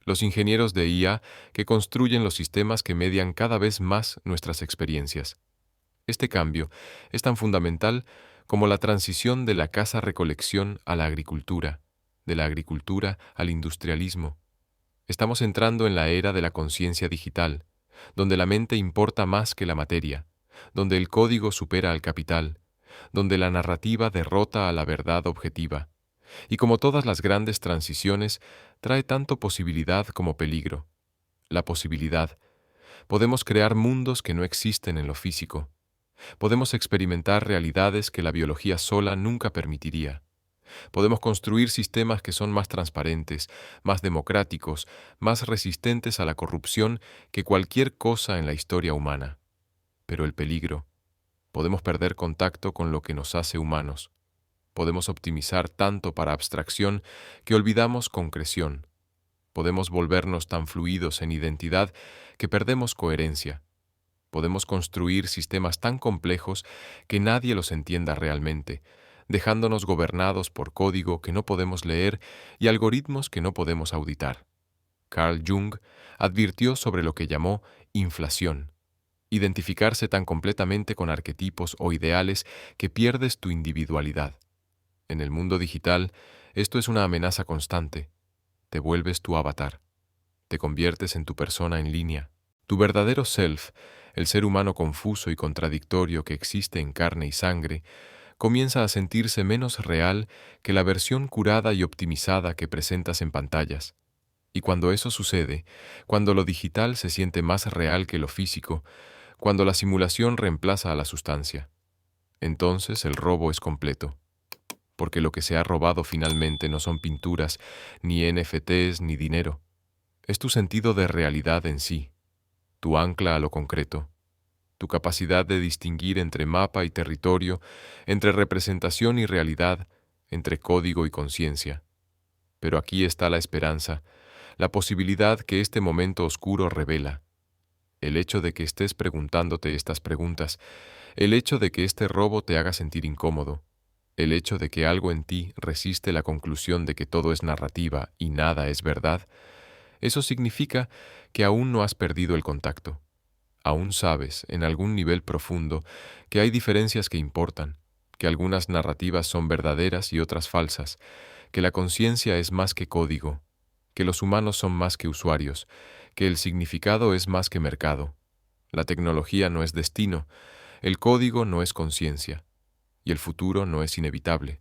los ingenieros de IA que construyen los sistemas que median cada vez más nuestras experiencias. Este cambio es tan fundamental como la transición de la caza-recolección a la agricultura, de la agricultura al industrialismo. Estamos entrando en la era de la conciencia digital, donde la mente importa más que la materia, donde el código supera al capital, donde la narrativa derrota a la verdad objetiva. Y como todas las grandes transiciones, trae tanto posibilidad como peligro. La posibilidad. Podemos crear mundos que no existen en lo físico. Podemos experimentar realidades que la biología sola nunca permitiría. Podemos construir sistemas que son más transparentes, más democráticos, más resistentes a la corrupción que cualquier cosa en la historia humana. Pero el peligro. Podemos perder contacto con lo que nos hace humanos. Podemos optimizar tanto para abstracción que olvidamos concreción. Podemos volvernos tan fluidos en identidad que perdemos coherencia. Podemos construir sistemas tan complejos que nadie los entienda realmente, dejándonos gobernados por código que no podemos leer y algoritmos que no podemos auditar. Carl Jung advirtió sobre lo que llamó inflación: identificarse tan completamente con arquetipos o ideales que pierdes tu individualidad. En el mundo digital, esto es una amenaza constante. Te vuelves tu avatar. Te conviertes en tu persona en línea. Tu verdadero self, el ser humano confuso y contradictorio que existe en carne y sangre, comienza a sentirse menos real que la versión curada y optimizada que presentas en pantallas. Y cuando eso sucede, cuando lo digital se siente más real que lo físico, cuando la simulación reemplaza a la sustancia, entonces el robo es completo. Porque lo que se ha robado finalmente no son pinturas, ni NFTs, ni dinero. Es tu sentido de realidad en sí, tu ancla a lo concreto, tu capacidad de distinguir entre mapa y territorio, entre representación y realidad, entre código y conciencia. Pero aquí está la esperanza, la posibilidad que este momento oscuro revela. El hecho de que estés preguntándote estas preguntas, el hecho de que este robo te haga sentir incómodo, el hecho de que algo en ti resiste la conclusión de que todo es narrativa y nada es verdad, eso significa que aún no has perdido el contacto. Aún sabes, en algún nivel profundo, que hay diferencias que importan, que algunas narrativas son verdaderas y otras falsas, que la conciencia es más que código, que los humanos son más que usuarios, que el significado es más que mercado. La tecnología no es destino, el código no es conciencia. Y el futuro no es inevitable.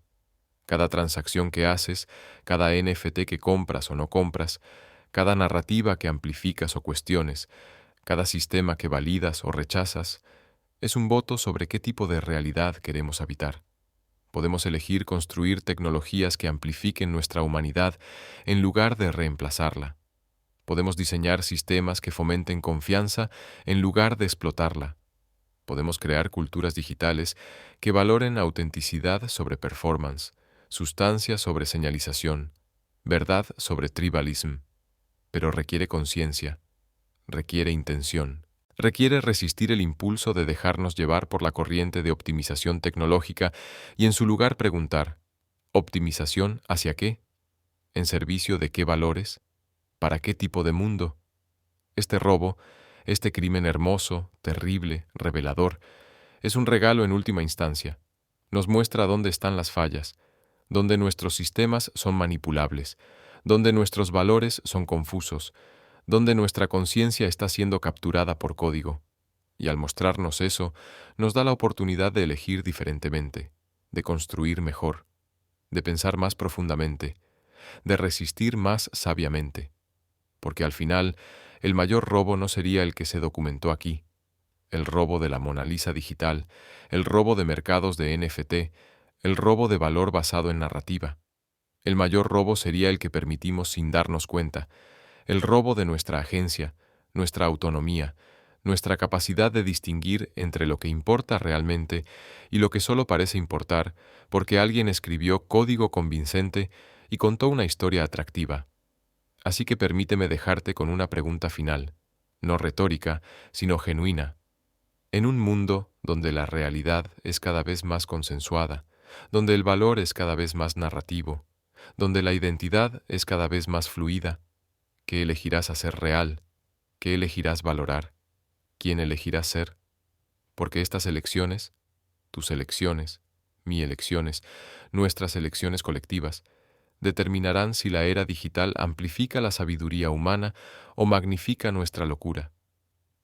Cada transacción que haces, cada NFT que compras o no compras, cada narrativa que amplificas o cuestiones, cada sistema que validas o rechazas, Es un voto sobre qué tipo de realidad queremos habitar. Podemos elegir construir tecnologías que amplifiquen nuestra humanidad en lugar de reemplazarla. Podemos diseñar sistemas que fomenten confianza en lugar de explotarla. Podemos crear culturas digitales que valoren autenticidad sobre performance, sustancia sobre señalización, verdad sobre tribalism. Pero requiere conciencia, requiere intención. Requiere resistir el impulso de dejarnos llevar por la corriente de optimización tecnológica y en su lugar preguntar, ¿optimización hacia qué? ¿En servicio de qué valores? ¿Para qué tipo de mundo? Este robo, este crimen hermoso, terrible, revelador, es un regalo en última instancia. Nos muestra dónde están las fallas, dónde nuestros sistemas son manipulables, dónde nuestros valores son confusos, dónde nuestra conciencia está siendo capturada por código. Y al mostrarnos eso, nos da la oportunidad de elegir diferentemente, de construir mejor, de pensar más profundamente, de resistir más sabiamente. Porque al final, el mayor robo no sería el que se documentó aquí, el robo de la Mona Lisa digital, el robo de mercados de NFT, el robo de valor basado en narrativa. El mayor robo sería el que permitimos sin darnos cuenta, el robo de nuestra agencia, nuestra autonomía, nuestra capacidad de distinguir entre lo que importa realmente y lo que solo parece importar porque alguien escribió código convincente y contó una historia atractiva. Así que permíteme dejarte con una pregunta final, no retórica, sino genuina. En un mundo donde la realidad es cada vez más consensuada, donde el valor es cada vez más narrativo, donde la identidad es cada vez más fluida, ¿qué elegirás hacer real? ¿Qué elegirás valorar? ¿Quién elegirás ser? Porque estas elecciones, tus elecciones, mis elecciones, nuestras elecciones colectivas, determinarán si la era digital amplifica la sabiduría humana o magnifica nuestra locura.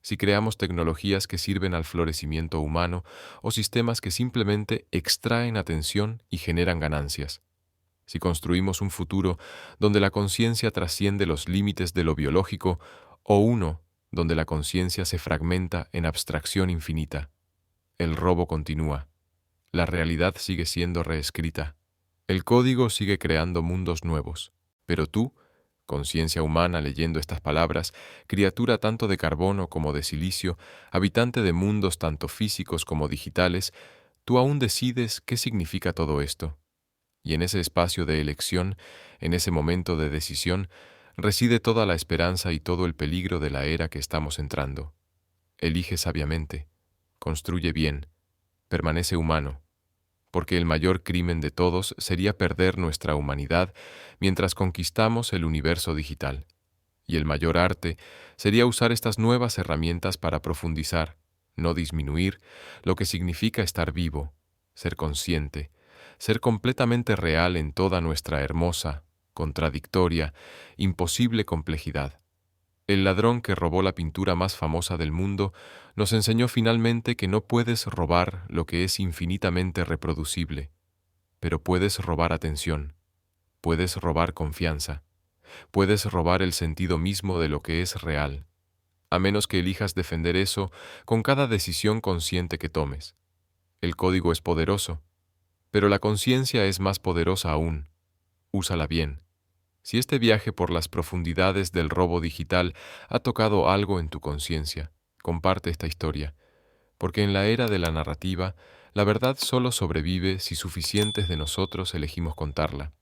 Si creamos tecnologías que sirven al florecimiento humano o sistemas que simplemente extraen atención y generan ganancias. Si construimos un futuro donde la conciencia trasciende los límites de lo biológico o uno donde la conciencia se fragmenta en abstracción infinita. El robo continúa. La realidad sigue siendo reescrita. El código sigue creando mundos nuevos. Pero tú, conciencia humana leyendo estas palabras, criatura tanto de carbono como de silicio, habitante de mundos tanto físicos como digitales, tú aún decides qué significa todo esto. Y en ese espacio de elección, en ese momento de decisión, reside toda la esperanza y todo el peligro de la era que estamos entrando. Elige sabiamente, construye bien, permanece humano, porque el mayor crimen de todos sería perder nuestra humanidad mientras conquistamos el universo digital. Y el mayor arte sería usar estas nuevas herramientas para profundizar, no disminuir, lo que significa estar vivo, ser consciente, ser completamente real en toda nuestra hermosa, contradictoria, imposible complejidad. El ladrón que robó la pintura más famosa del mundo nos enseñó finalmente que no puedes robar lo que es infinitamente reproducible, pero puedes robar atención, puedes robar confianza, puedes robar el sentido mismo de lo que es real, a menos que elijas defender eso con cada decisión consciente que tomes. El código es poderoso, pero la conciencia es más poderosa aún. Úsala bien. Si este viaje por las profundidades del robo digital ha tocado algo en tu conciencia, comparte esta historia, porque en la era de la narrativa, la verdad solo sobrevive si suficientes de nosotros elegimos contarla.